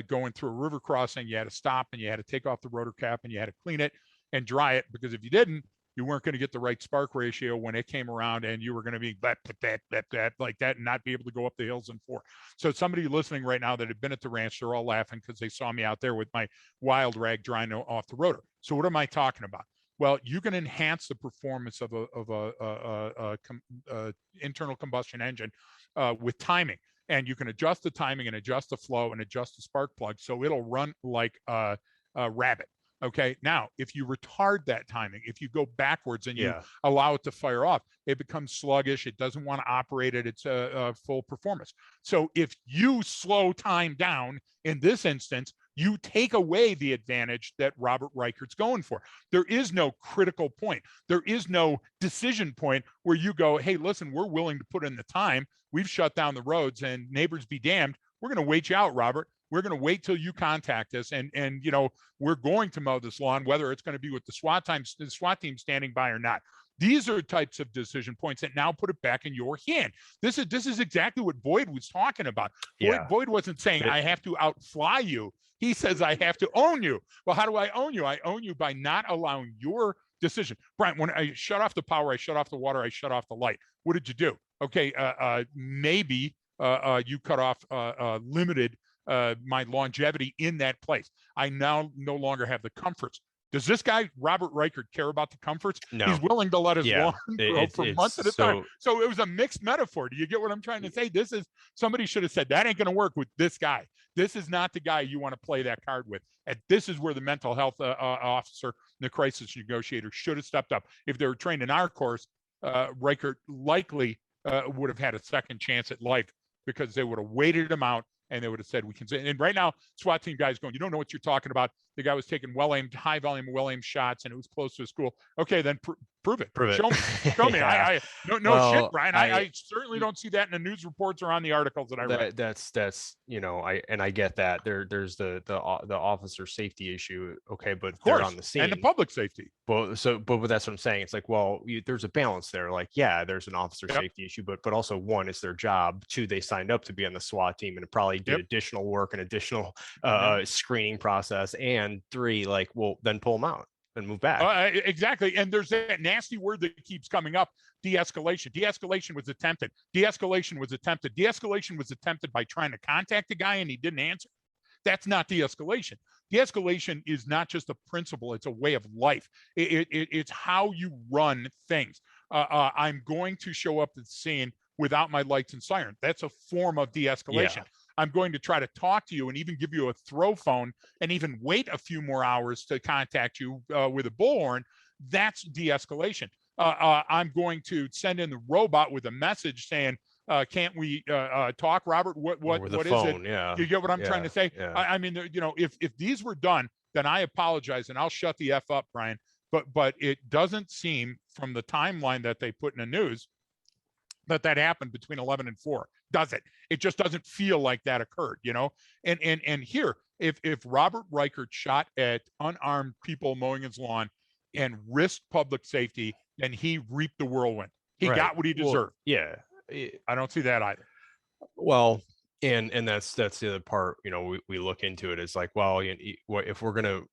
going through a river crossing, you had to stop and you had to take off the rotor cap and you had to clean it and dry it, because if you didn't, you weren't going to get the right spark ratio when it came around, and you were going to be like that and not be able to go up the hills in four. So somebody listening right now that had been at the ranch, they're all laughing because they saw me out there with my wild rag drying off the rotor. So what am I talking about? Well, you can enhance the performance of a internal combustion engine with timing, and you can adjust the timing and adjust the flow and adjust the spark plug so it'll run like a rabbit. Okay. Now, if you retard that timing, if you go backwards and you allow it to fire off, it becomes sluggish. It doesn't want to operate at its full performance. So if you slow time down in this instance, you take away the advantage that Robert Reichert's going for. There is no critical point. There is no decision point where you go, hey, listen, we're willing to put in the time. We've shut down the roads, and neighbors be damned. We're going to wait you out, Robert. We're going to wait till you contact us, and we're going to mow this lawn, whether it's going to be with the SWAT team standing by or not. These are types of decision points that now put it back in your hand. This is exactly what Boyd was talking about. Boyd wasn't saying I have to outfly you. He says I have to own you. Well, how do I own you? I own you by not allowing your decision. Brian, when I shut off the power, I shut off the water, I shut off the light. What did you do? Okay, maybe you cut off limited my longevity in that place. I now no longer have the comforts. Does this guy, Robert Reichert, care about the comforts? No. He's willing to let his lawn grow for months at a time. So it was a mixed metaphor. Do you get what I'm trying to say? Somebody should have said, that ain't going to work with this guy. This is not the guy you want to play that card with. And this is where the mental health officer and the crisis negotiator should have stepped up. If they were trained in our course, Reichert likely would have had a second chance at life, because they would have waited him out and they would have said, we can say. And right now, SWAT team guys going, you don't know what you're talking about. The guy was taking well-aimed, high-volume, well-aimed shots, and it was close to a school. Okay, then prove it. Show me. Show me. No shit, Brian. I certainly don't see that in the news reports or on the articles that I read. That's I get that. There's the officer safety issue. Okay, but they're on the scene, and the public safety. But that's what I'm saying. It's like, well, there's a balance there. Like, yeah, there's an officer safety issue, but also, one, it's their job. Two, they signed up to be on the SWAT team and probably did additional work and additional screening process. And three, like, well, then pull them out and move back. Exactly. And there's that nasty word that keeps coming up: de-escalation. De-escalation was attempted. De-escalation was attempted. De-escalation was attempted by trying to contact a guy and he didn't answer. That's not de-escalation. De-escalation is not just a principle; it's a way of life. It's how you run things. I'm going to show up at the scene without my lights and siren. That's a form of de-escalation. Yeah. I'm going to try to talk to you and even give you a throw phone and even wait a few more hours to contact you with a bullhorn. That's de-escalation. I'm going to send in the robot with a message saying, can't we talk, Robert? What is it? Yeah. You get what I'm trying to say? Yeah. I mean, if these were done, then I apologize and I'll shut the F up, Brian. But it doesn't seem, from the timeline that they put in the news, that happened between 11 and 4, does it? It just doesn't feel like that occurred, And here, if Robert Reichert shot at unarmed people mowing his lawn and risked public safety, then he reaped the whirlwind. He got what he deserved. I don't see that either. Well, and that's the other part. We look into it as like, well, if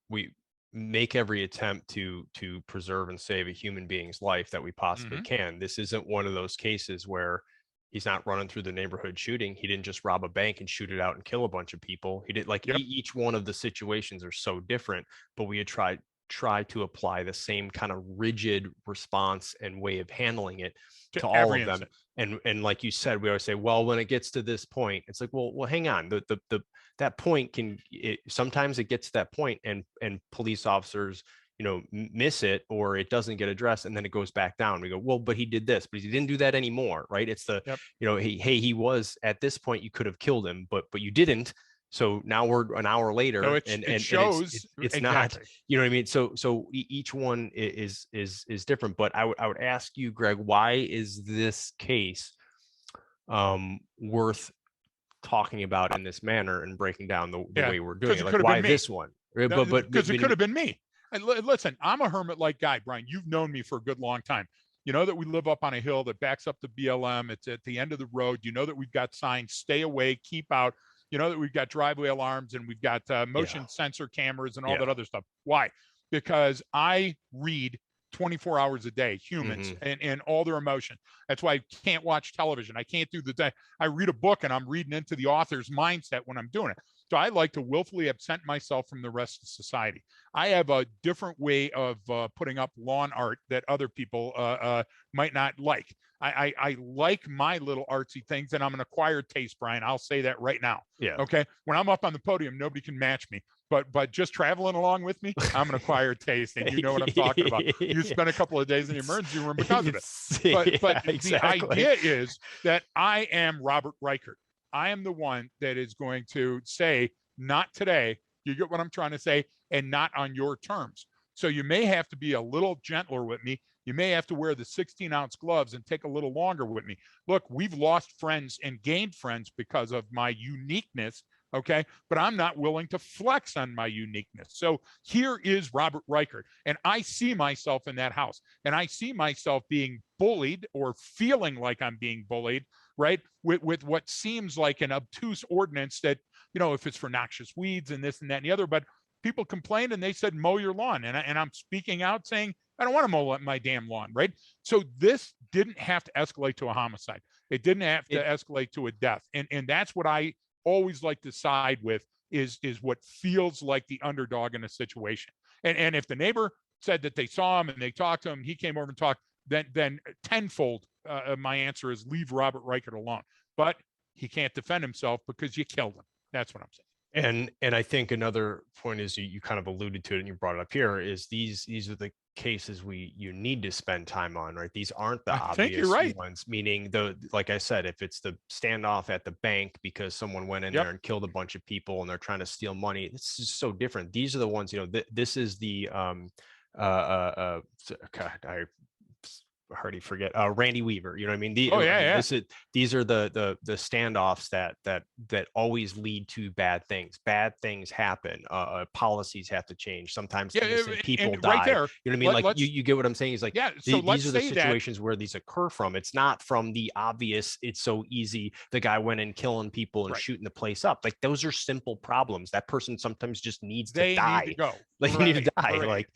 we make every attempt to preserve and save a human being's life that we possibly can. This isn't one of those cases where he's not running through the neighborhood shooting. He didn't just rob a bank and shoot it out and kill a bunch of people. He did, like, each one of the situations are so different, but we had try to apply the same kind of rigid response and way of handling it to all of them. And like you said, we always say, well, when it gets to this point, it's like, well, hang on. That point sometimes it gets to that point and police officers, miss it, or it doesn't get addressed, and then it goes back down. We go, well, but he did this, but he didn't do that anymore, right? It's he was at this point, you could have killed him, but you didn't. So now we're an hour later, so it shows it's exactly. Not, you know what I mean? So each one is different. But I would ask you, Greg, why is this case worth talking about in this manner and breaking down the way we're doing it? Like, why this one? Because it could have been me. And listen, I'm a hermit-like guy, Brian. You've known me for a good long time. You know that we live up on a hill that backs up to BLM. It's at the end of the road. You know that we've got signs: stay away, keep out. You know that we've got driveway alarms and we've got motion sensor cameras and all that other stuff. Why? Because I read 24 hours a day, humans and all their emotion. That's why I can't watch television. I can't do I read a book and I'm reading into the author's mindset when I'm doing it. So I like to willfully absent myself from the rest of society. I have a different way of putting up lawn art that other people might not like. I like my little artsy things, and I'm an acquired taste, Brian. I'll say that right now. Yeah. Okay. When I'm up on the podium, nobody can match me. But just traveling along with me, I'm an acquired taste, and you know what I'm talking about. You spent a couple of days in the emergency room because of it. But the idea is that I am Robert Reichert. I am the one that is going to say, not today. You get what I'm trying to say, and not on your terms. So you may have to be a little gentler with me. You may have to wear the 16-ounce gloves and take a little longer with me. Look, we've lost friends and gained friends because of my uniqueness. Okay. But I'm not willing to flex on my uniqueness. So here is Robert Reichert. And I see myself in that house. And I see myself being bullied or feeling like I'm being bullied, right? With what seems like an obtuse ordinance that, you know, if it's for noxious weeds and this and that and the other, but people complained and they said, mow your lawn. And I'm speaking out saying, I don't want to mow my damn lawn, right? So this didn't have to escalate to a homicide. It didn't have to escalate to a death. And that's what I always like to side with is what feels like the underdog in a situation. And if the neighbor said that they saw him and they talked to him, he came over and talked, then tenfold my answer is leave Robert Reichert alone. But he can't defend himself because you killed him. That's what I'm saying. And I think another point is you kind of alluded to it and you brought it up here is these are the cases you need to spend time on, right? These aren't the obvious ones, meaning like I said, if it's the standoff at the bank because someone went in there and killed a bunch of people and they're trying to steal money, it's just so different. These are the ones, you know, this is the God, I already forget Randy Weaver, you know what I mean? These are the standoffs that always lead to bad things happen. Policies have to change, sometimes innocent people die, right there, you know what I mean? Like you get what I'm saying? Is like, so these are the situations where these occur from. It's not from the obvious, it's so easy, the guy went in killing people and shooting the place up. Like those are simple problems. That person sometimes just needs to die. Need to go. Like you need to die. Like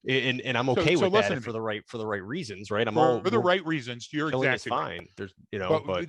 and I'm okay with that for the right reasons, right? For the right reasons, you're exactly fine. Right. There's, you know, but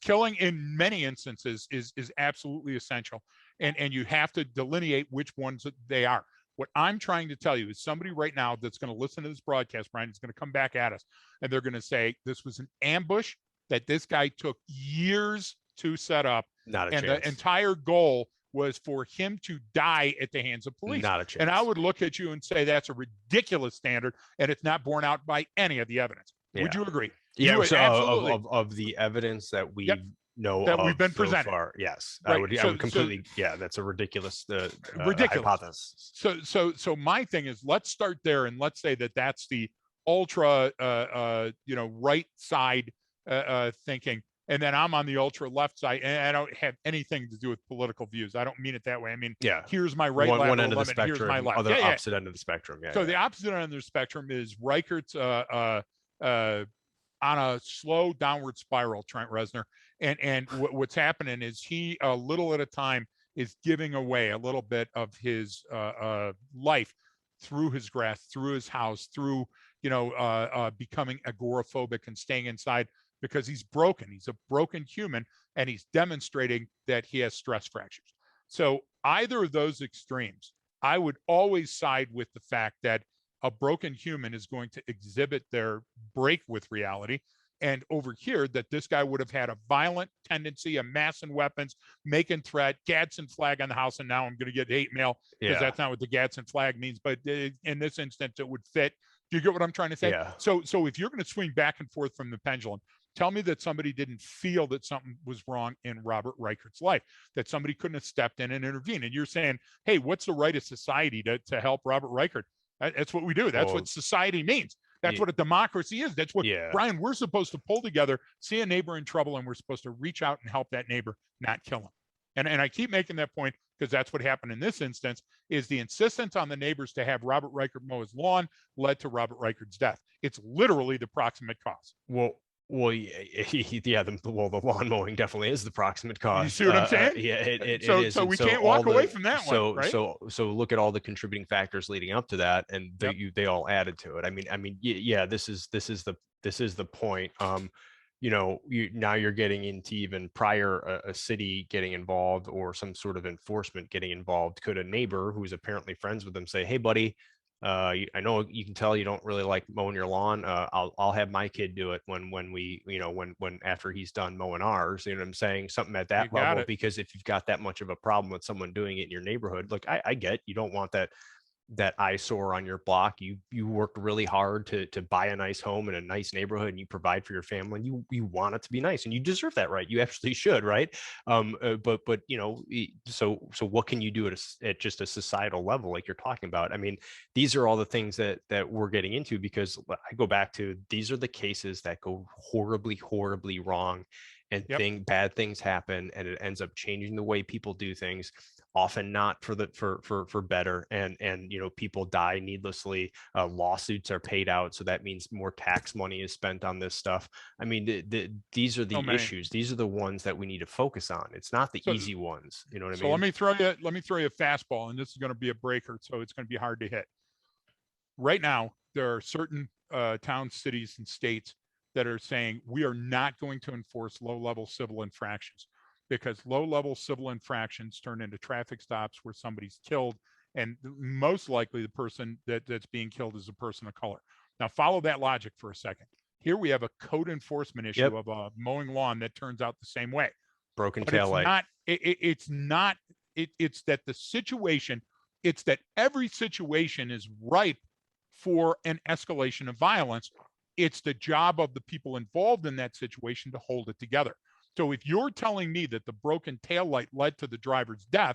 killing in many instances is absolutely essential, and you have to delineate which ones they are. What I'm trying to tell you is somebody right now that's going to listen to this broadcast, Brian, is going to come back at us, and they're going to say this was an ambush that this guy took years to set up, not a chance. The entire goal was for him to die at the hands of police. Not a chance. And I would look at you and say that's a ridiculous standard, and it's not borne out by any of the evidence. Would you agree? Yeah, of the evidence that we know that we've been presented. So far, yes, right. I would completely. That's a ridiculous hypothesis. So my thing is, let's start there, and let's say that's the ultra, right side thinking. And then I'm on the ultra left side, and I don't have anything to do with political views. I don't mean it that way. I mean, here's my right one end of the spectrum, here's my left. Other opposite end of the spectrum. So the opposite end of the spectrum is Reichert's on a slow downward spiral, Trent Reznor. And what's happening is he, a little at a time, is giving away a little bit of his life through his grass, through his house, through, becoming agoraphobic and staying inside, because he's broken. He's a broken human, and he's demonstrating that he has stress fractures. So either of those extremes, I would always side with the fact that a broken human is going to exhibit their break with reality. And over here, that this guy would have had a violent tendency, amassing weapons, making threat, Gadsden flag on the house, and now I'm going to get hate mail because that's not what the Gadsden flag means. But in this instance, it would fit. Do you get what I'm trying to say? Yeah. So if you're going to swing back and forth from the pendulum, tell me that somebody didn't feel that something was wrong in Robert Reichert's life, that somebody couldn't have stepped in and intervened. And you're saying, hey, what's the right of society to help Robert Reichert? That's what we do. That's what society means. That's what a democracy is. That's what, Brian, we're supposed to pull together, see a neighbor in trouble, and we're supposed to reach out and help that neighbor, not kill him. And I keep making that point because that's what happened in this instance, is the insistence on the neighbors to have Robert Reichert mow his lawn led to Robert Reichert's death. It's literally the proximate cause. The lawn mowing definitely is the proximate cause. You see what I'm saying? It is. So we can't walk away from that one, right? So look at all the contributing factors leading up to that, and they all added to it. I mean, this is the point. now you're getting into even prior a city getting involved or some sort of enforcement getting involved. Could a neighbor who's apparently friends with them say, hey buddy, I know you can tell you don't really like mowing your lawn. I'll have my kid do it when we, when after he's done mowing ours. You know what I'm saying? Something at You that got level, it. because if you've got that much of a problem with someone doing it in your neighborhood, look, I get you don't want that eyesore on your block. You worked really hard to buy a nice home in a nice neighborhood, and you provide for your family, and you want it to be nice, and you deserve that, right? You actually should, right? But so what can you do at just a societal level, like you're talking about? I mean, these are all the things that we're getting into, because I go back to, these are the cases that go horribly wrong, and Yep. bad things happen, and it ends up changing the way people do things, often not for better, and people die needlessly. Lawsuits are paid out, so that means more tax money is spent on this stuff. I mean, these are So the many. issues. These are the ones that we need to focus on. It's not the So easy ones. You know what I so let mean? me throw you a fastball, and this is going to be a breaker, so it's going to be hard to hit. Right now, there are certain towns, cities, and states that are saying we are not going to enforce low-level civil infractions, because low-level civil infractions turn into traffic stops where somebody's killed, and most likely the person that's being killed is a person of color. Now, follow that logic for a second. Here we have a code enforcement issue Yep. of a mowing lawn that turns out the same way, Broken but tail it's light. not. It's not. It's that the situation. It's that every situation is ripe for an escalation of violence. It's the job of the people involved in that situation to hold it together. So if you're telling me that the broken taillight led to the driver's death,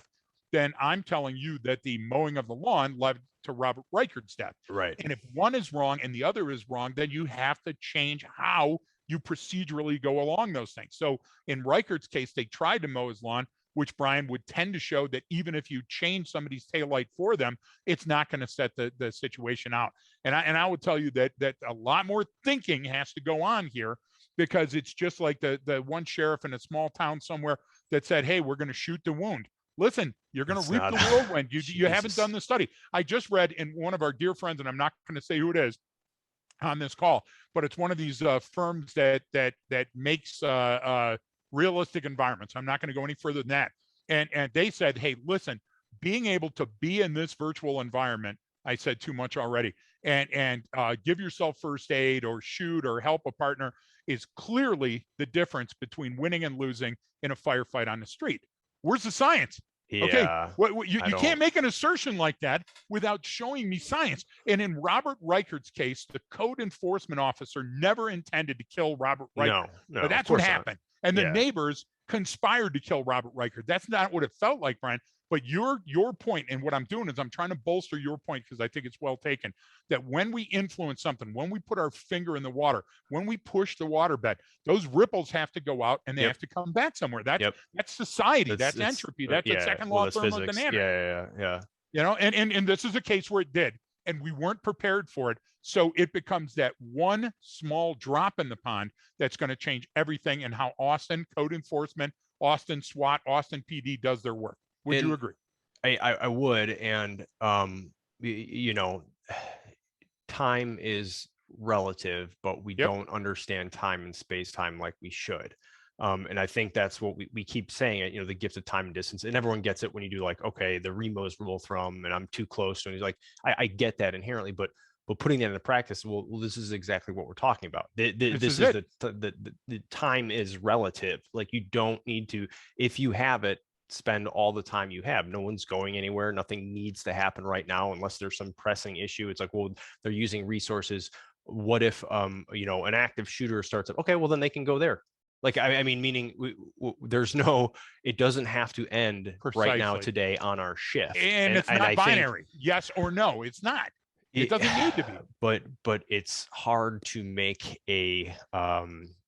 then I'm telling you that the mowing of the lawn led to Robert Reichard's death. Right. And if one is wrong and the other is wrong, then you have to change how you procedurally go along those things. So in Reichard's case, they tried to mow his lawn, which, Brian, would tend to show that even if you change somebody's taillight for them, it's not going to set the situation out. And I would tell you that a lot more thinking has to go on here, because it's just like the one sheriff in a small town somewhere that said, hey, we're going to shoot the wound. Listen, you're going to It's reap not. the whirlwind. You haven't Jesus. done the study. I just read in one of our dear friends, and I'm not going to say who it is on this call, but it's one of these firms that makes realistic environments. I'm not going to go any further than that. And they said, hey, listen, being able to be in this virtual environment, I said too much already, and give yourself first aid or shoot or help a partner is clearly the difference between winning and losing in a firefight on the street. Where's the science? Okay, Yeah. you can't make an assertion like that without showing me science. And in Robert Reichard's case, the code enforcement officer never intended to kill Robert Reichard, No, but of that's what course not. happened. And the Yeah. neighbors conspired to kill Robert Reichard. That's not what it felt like, Brian. But your point, and what I'm doing is I'm trying to bolster your point, because I think it's well taken, that when we influence something, when we put our finger in the water, when we push the waterbed, those ripples have to go out and they Yep. have to come back somewhere. That's Yep. society. That's It's entropy. That's a yeah. second Well, law of that's physics. thermodynamics. Yeah. And this is a case where it did, and we weren't prepared for it. So it becomes that one small drop in the pond that's going to change everything in how Austin code enforcement, Austin SWAT, Austin PD does their work. Would you And agree? I would, and you know, time is relative, but we Yep. don't understand time and space time like we should. And I think that's what we keep saying it, the gift of time and distance. And everyone gets it when you do, like, okay, the Remo's rule of thumb, and I'm too close. And he's like, I get that inherently, but putting that into practice, well, this is exactly what we're talking about. This This is is it. the time is relative. Like, you don't need to, if you have it, spend all the time you have. No one's going anywhere. Nothing needs to happen right now unless there's some pressing issue. It's like, well, they're using resources. What if an active shooter starts up? Okay, well, then they can go there. Like, I mean, meaning there's no, it doesn't have to end right now Precisely. today on our shift. And it's And not I think binary. Yes or no. It's not. It it, doesn't need to be. but it's hard to make a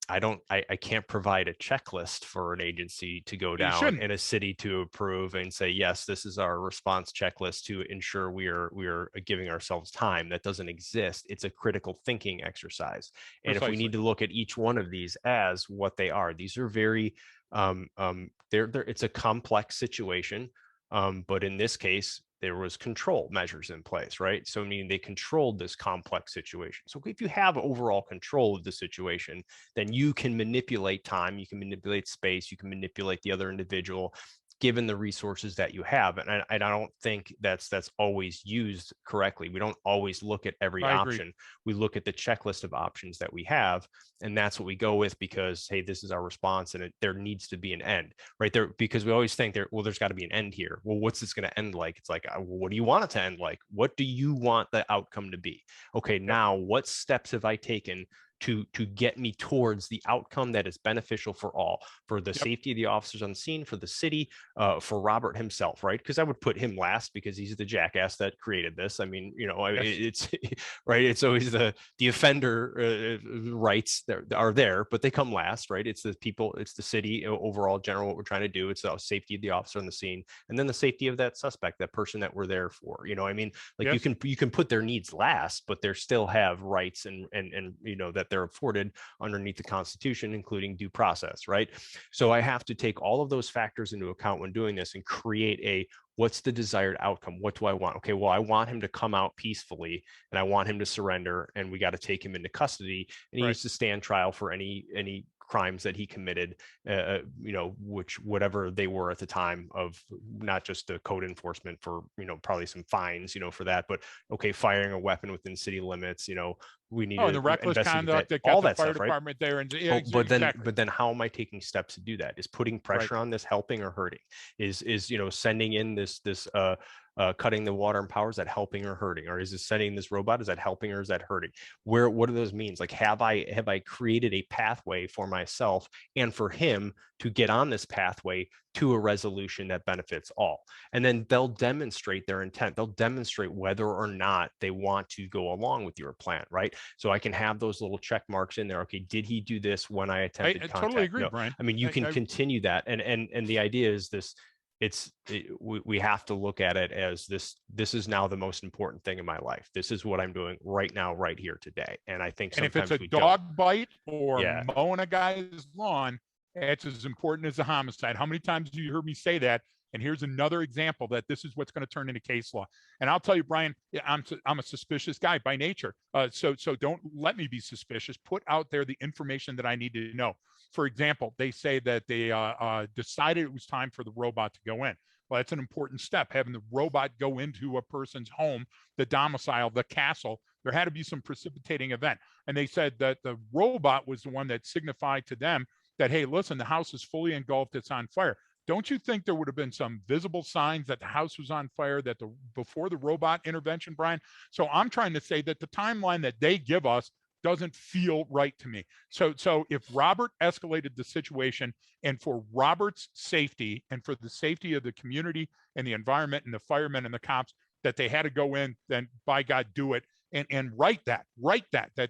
I can't provide a checklist for an agency to go You down shouldn't. in a city to approve and say, yes, this is our response checklist to ensure we are giving ourselves time. That doesn't exist. It's a critical thinking exercise. And if we Precisely. need to look at each one of these as what they are, these are very they're it's a complex situation. But in this case, there was control measures in place, right? So meaning they controlled this complex situation. So if you have overall control of the situation, then you can manipulate time, you can manipulate space, you can manipulate the other individual, given the resources that you have. And I don't think that's always used correctly. We don't always look at every I agree. option. We look at the checklist of options that we have, and that's what we go with, because hey, this is our response, and there needs to be an end right there, because we always think there's got to be an end here. Well, what's this going to end like? It's like, what do you want it to end like? What do you want the outcome to be? Okay, now what steps have I taken to get me towards the outcome that is beneficial for all, for the safety of the officers on the scene, for the city, for Robert himself, right? Because I would put him last because he's the jackass that created this. I mean, it's right. It's always the offender rights that are there, but they come last, right? It's the people, it's the city overall, general, what we're trying to do. It's the safety of the officer on the scene, and then the safety of that suspect, that person that we're there for. I mean, like you can put their needs last, but they still have rights and that they're afforded underneath the Constitution, including due process, right? So I have to take all of those factors into account when doing this and create what's the desired outcome? What do I want? Okay, well, I want him to come out peacefully, and I want him to surrender, and we got to take him into custody, and he needs to stand trial for any crimes that he committed, whatever they were at the time, of not just the code enforcement for, probably some fines, for that, but okay, firing a weapon within city limits, we need and to the reckless conduct that all got the that fire stuff, right? department there. And But then how am I taking steps to do that? Is putting pressure on this helping or hurting? Is sending in this cutting the water and power, is that helping or hurting? Or is it sending this robot, is that helping or is that hurting? What do those means? Like, have I created a pathway for myself and for him to get on this pathway to a resolution that benefits all? And then they'll demonstrate their intent. They'll demonstrate whether or not they want to go along with your plan, right? So I can have those little check marks in there. Okay, did he do this when I attempted contact? Totally agree, No. Brian. I mean, you can continue that. And the idea is this, we have to look at it as this is now the most important thing in my life. This is what I'm doing right now, right here today. And I think and if sometimes it's a dog bite or mowing a guy's lawn, it's as important as a homicide. How many times do you hear me say that? And here's another example that this is what's going to turn into case law. And I'll tell you, Brian, I'm a suspicious guy by nature. So don't let me be suspicious. Put out there the information that I need to know. For example, they say that they decided it was time for the robot to go in. Well, that's an important step, having the robot go into a person's home, the domicile, the castle. There had to be some precipitating event. And they said that the robot was the one that signified to them that, hey, listen, the house is fully engulfed, it's on fire. Don't you think there would have been some visible signs that the house was on fire before the robot intervention, Brian? So I'm trying to say that the timeline that they give us doesn't feel right to me. So if Robert escalated the situation, and for Robert's safety and for the safety of the community and the environment and the firemen and the cops, that they had to go in, then by God, do it and write that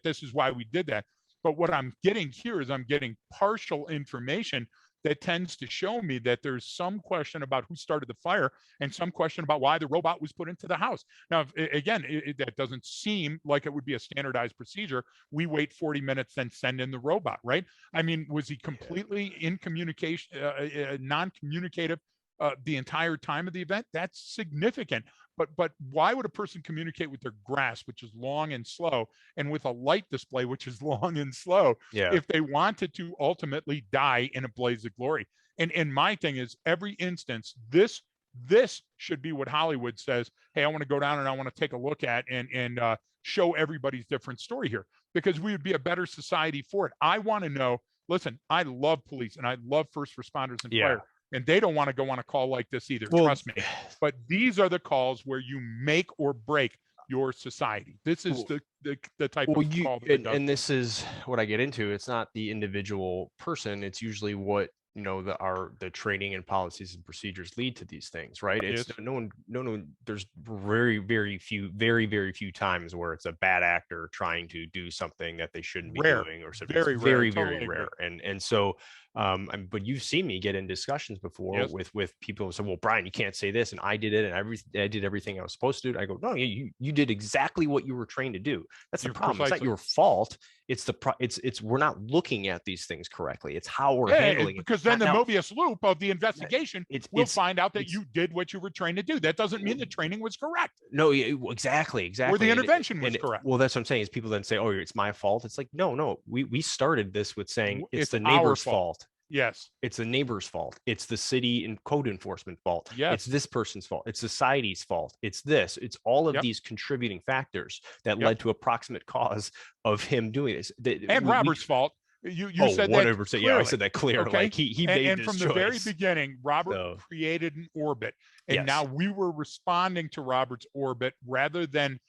this is why we did that. But what I'm getting here is I'm getting partial information that tends to show me that there's some question about who started the fire and some question about why the robot was put into the house. Now, again, that doesn't seem like it would be a standardized procedure. We wait 40 minutes, then send in the robot, right? I mean, was he completely in communication, non-communicative the entire time of the event? That's significant. But why would a person communicate with their grasp, which is long and slow, and with a light display, which is long and slow, if they wanted to ultimately die in a blaze of glory? And my thing is, every instance, this should be what Hollywood says, hey, I want to go down and I want to take a look at and show everybody's different story here, because we would be a better society for it. I want to know, listen, I love police and I love first responders and fire. And they don't want to go on a call like this either. Well, trust me. But these are the calls where you make or break your society. This is the type of call that and this is what I get into. It's not the individual person. It's usually what the training and policies and procedures lead to these things, right? It's no one. There's very few times where it's a bad actor trying to do something that they shouldn't be doing, or something. Very rare. And so But you've seen me get in discussions before Yes. with people who say, well, Brian, you can't say this, and I did it, and I did everything I was supposed to do. I go, no, you did exactly what you were trained to do. That's the You problem. It's not precisely. your fault. It's we're not looking at these things correctly. It's how we're Yeah, handling it. because then the Now, Mobius loop of the investigation will it's find out that you did what you were trained to do. That doesn't mean the training was correct. no, exactly, Or the exactly. intervention was correct. Well, that's what I'm saying is people then say, oh, it's my fault. It's like, no, we started this with saying it's the our neighbor's fault. Yes. It's the neighbor's fault. It's the city and code enforcement fault. Yes. It's this person's fault. It's society's fault. It's this. It's all of these contributing factors that led to approximate cause of him doing this. And Robert's fault. You said 100%. that. Yeah, I said that clear. Okay? Like he made and this from choice. the very beginning, Robert created an orbit, and now we were responding to Robert's orbit rather than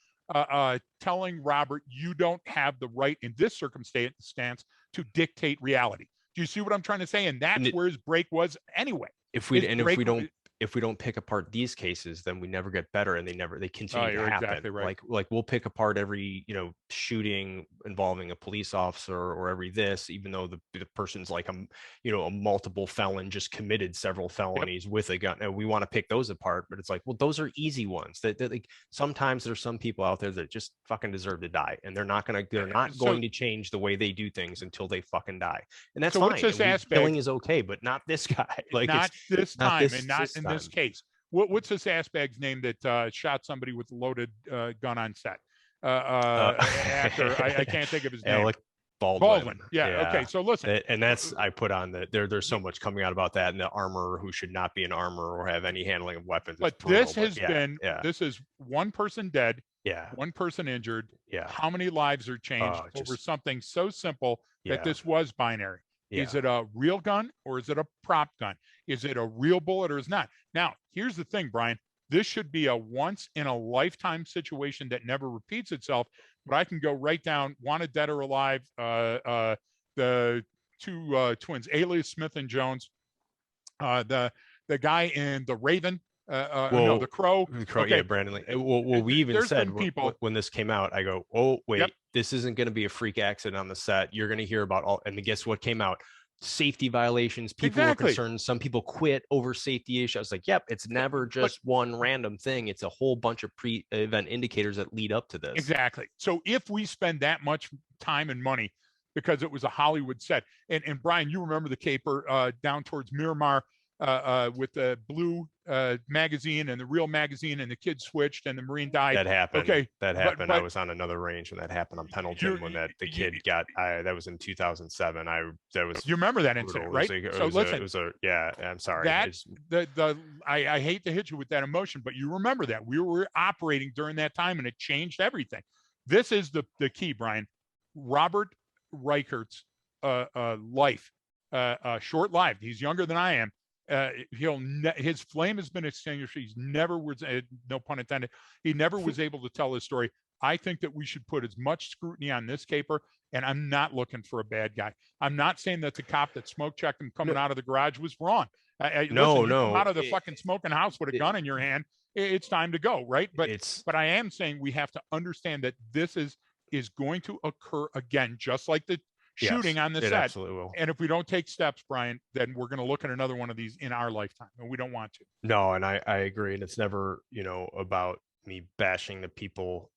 telling Robert, you don't have the right in this circumstance to dictate reality. Do you see what I'm trying to say? And that's where his break was anyway. If we don't pick apart these cases, then we never get better, and they continue to happen. Exactly right. Like we'll pick apart every shooting involving a police officer or every this, even though the person's like a multiple felon, just committed several felonies with a gun. And we want to pick those apart, but it's like, well, those are easy ones. That like sometimes there's some people out there that just fucking deserve to die, and they're not going to change the way they do things until they fucking die, and that's fine. What's this aspect? Killing is okay, but not this guy. Like not this time, and not in time. this case. What's this aspec's name that shot somebody with a loaded gun on set? Actor, I can't think of his name. Alec Baldwin. Yeah. Okay. So listen, and that's I put on that. There's so much coming out about that, and the armorer who should not be an armorer or have any handling of weapons. But this is one person dead. Yeah. One person injured. Yeah. How many lives are changed over something so simple that this was binary? Yeah. Is it a real gun or is it a prop gun? Is it a real bullet or is not? Now, here's the thing, Brian. This should be a once in a lifetime situation that never repeats itself. But I can go right down, wanted dead or alive, the two twins, Alias Smith and Jones, the guy in The Raven, the Crow. The Crow, okay. Yeah, Brandon Lee. Well, we even said when this came out, I go, oh, wait, this isn't going to be a freak accident on the set. You're going to hear about all, and guess what came out? Safety violations. People were concerned. Some people quit over safety issues. I was like, yep, it's never just one random thing. It's a whole bunch of pre-event indicators that lead up to this. Exactly. So if we spend that much time and money because it was a Hollywood set, and Brian, you remember the caper down towards Miramar with the blue magazine and the real magazine, and the kid switched and the Marine died. That happened. Okay, that happened. I was on another range when that happened on Pendleton when the kid got. That was in 2007. You remember that incident, right? Yeah. I'm sorry. I hate to hit you with that emotion, but you remember that we were operating during that time, and it changed everything. This is the key, Brian. Robert Reichert's life, short-lived. He's younger than I am. His flame has been extinguished. He's never was, no pun intended, he never was able to tell his story. I think that we should put as much scrutiny on this caper, and I'm not looking for a bad guy. I'm not saying that the cop that smoke checked him coming out of the garage was wrong. No. Come out of the fucking smoking house with a gun in your hand, it's time to go, right? But I am saying we have to understand that this is going to occur again, just like the shooting on the set. Absolutely will. And if we don't take steps, Brian, then we're going to look at another one of these in our lifetime, and we don't want to. No, and I agree. And it's never, about me bashing the people.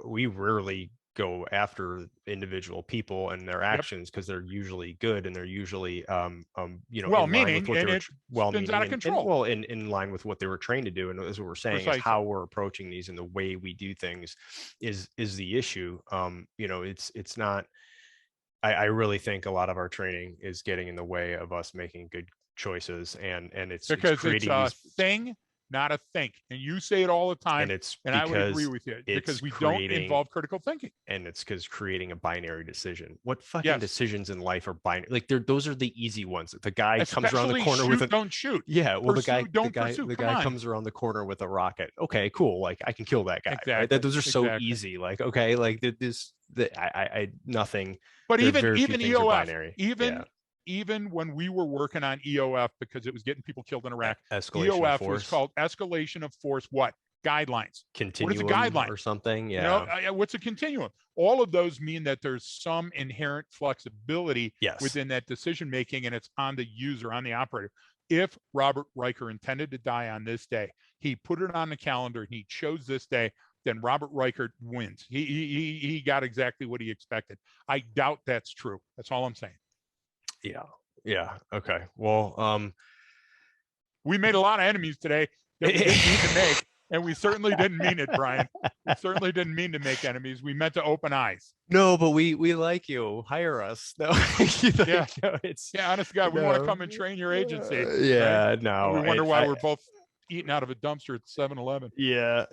We rarely go after individual people and their actions because they're usually good and they're usually, well-meaning, and it spins out of control. In line with what they were trained to do. And as what we're saying is how we're approaching these and the way we do things is the issue. It's not. I really think a lot of our training is getting in the way of us making good choices, and it's creating it's a thing, not a think. And you say it all the time, and I would agree with you because we don't involve critical thinking. And it's because creating a binary decision. What fucking decisions in life are binary? Like those are the easy ones. The guy comes around the corner with a don't shoot. Yeah, well, the guy comes around the corner with a rocket. Okay, cool. Like I can kill that guy. Exactly. Right? Those are so easy. Like okay, like this. I nothing. But even EOF, even when we were working on EOF because it was getting people killed in Iraq, EOF was called escalation of force. What? guidelines. What is a Continuum guideline? or something. You know, Yeah. what's a continuum? All of those mean that there's some inherent flexibility Yes. within that decision making, and it's on the user, on the operator. If Robert Riker intended to die on this day, he put it on the calendar and he chose this day, then Robert Riker wins. He got exactly what he expected. I doubt that's true. That's all I'm saying. Yeah. Yeah. Okay. Well, We made a lot of enemies today that we didn't mean to make, and we certainly didn't mean it, Brian. We certainly didn't mean to make enemies. We meant to open eyes. no, but we like you. Hire us. No, Yeah. no, it's Yeah, honest to God, we want to no. come and train your agency, right? Yeah, And we no. wonder why we're both eating out of a dumpster at 7-Eleven. Yeah,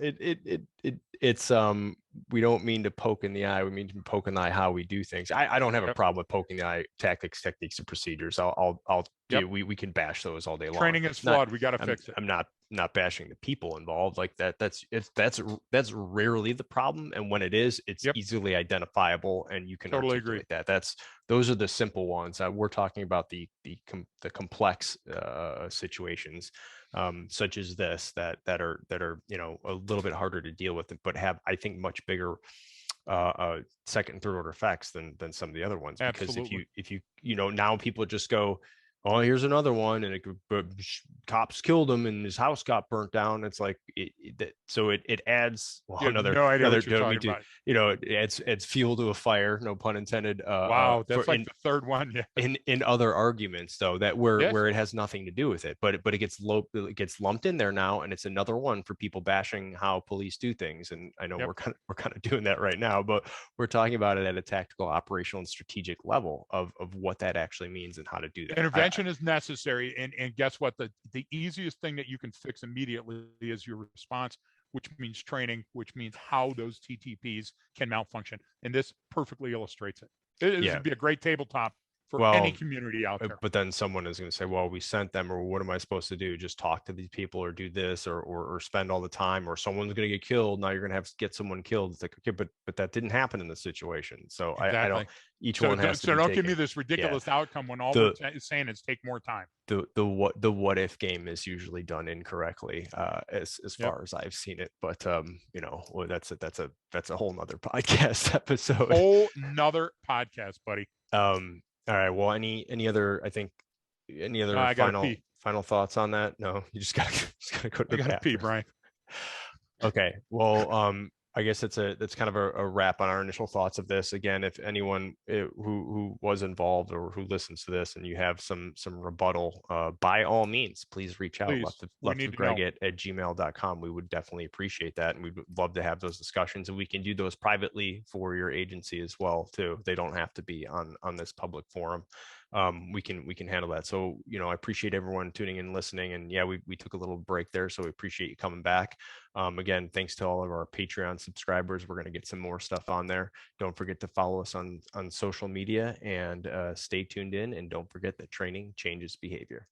it's we don't mean to poke in the eye. We mean to poke in the eye how we do things. I don't have a Yep. problem with poking the eye techniques, and procedures. I'll do. Yep. We can bash those all day long. Training is flawed. We got to fix it. I'm not bashing the people involved like that. That's rarely the problem, and when it is, it's Yep. easily identifiable, and you can Totally articulate agree. that. Those are the simple ones. We're talking about the complex situations, such as this that are a little bit harder to deal with, but have, I think, much bigger second and third order effects than some of the other ones. Because Absolutely. if you now people just go, oh, here's another one, and cops killed him, and his house got burnt down. It's like so it adds You have no idea what you're talking about. it's fuel to a fire, no pun intended. Wow, that's like the third one. Yeah. In other arguments, though, that Yes. where it has nothing to do with it, but it gets lumped in there now, and it's another one for people bashing how police do things. And I know Yep. we're kind of doing that right now, but we're talking about it at a tactical, operational, and strategic level of what that actually means and how to do that. Intervention is necessary, and guess what? The easiest thing that you can fix immediately is your response, which means training, which means how those TTPs can malfunction, and this perfectly illustrates it. This would be a great tabletop for any community out there. But then someone is going to say, well, we sent them, or what am I supposed to do? Just talk to these people, or do this, or spend all the time, or someone's going to get killed. Now you're going to have to get someone killed. It's like, okay, but that didn't happen in the situation. So exactly. I don't, one has to so don't give me this ridiculous outcome when all we're saying is take more time. The what if game is usually done incorrectly, as far as I've seen it. But that's a whole nother podcast episode. Whole nother podcast, buddy. All right. Well, any other final thoughts on that? No, you just gotta go to the bathroom. I gotta pee, Brian. Okay. Well, I guess that's kind of a wrap on our initial thoughts of this. Again, if anyone who was involved or who listens to this and you have some rebuttal, by all means, please reach out. Left with Greg at gmail.com. We would definitely appreciate that, and we would love to have those discussions, and we can do those privately for your agency as well too. They don't have to be on this public forum. We can handle that. So, I appreciate everyone tuning in and listening. And yeah, we took a little break there, so we appreciate you coming back. Again, thanks to all of our Patreon subscribers. We're going to get some more stuff on there. Don't forget to follow us on social media, and stay tuned in. And don't forget that training changes behavior.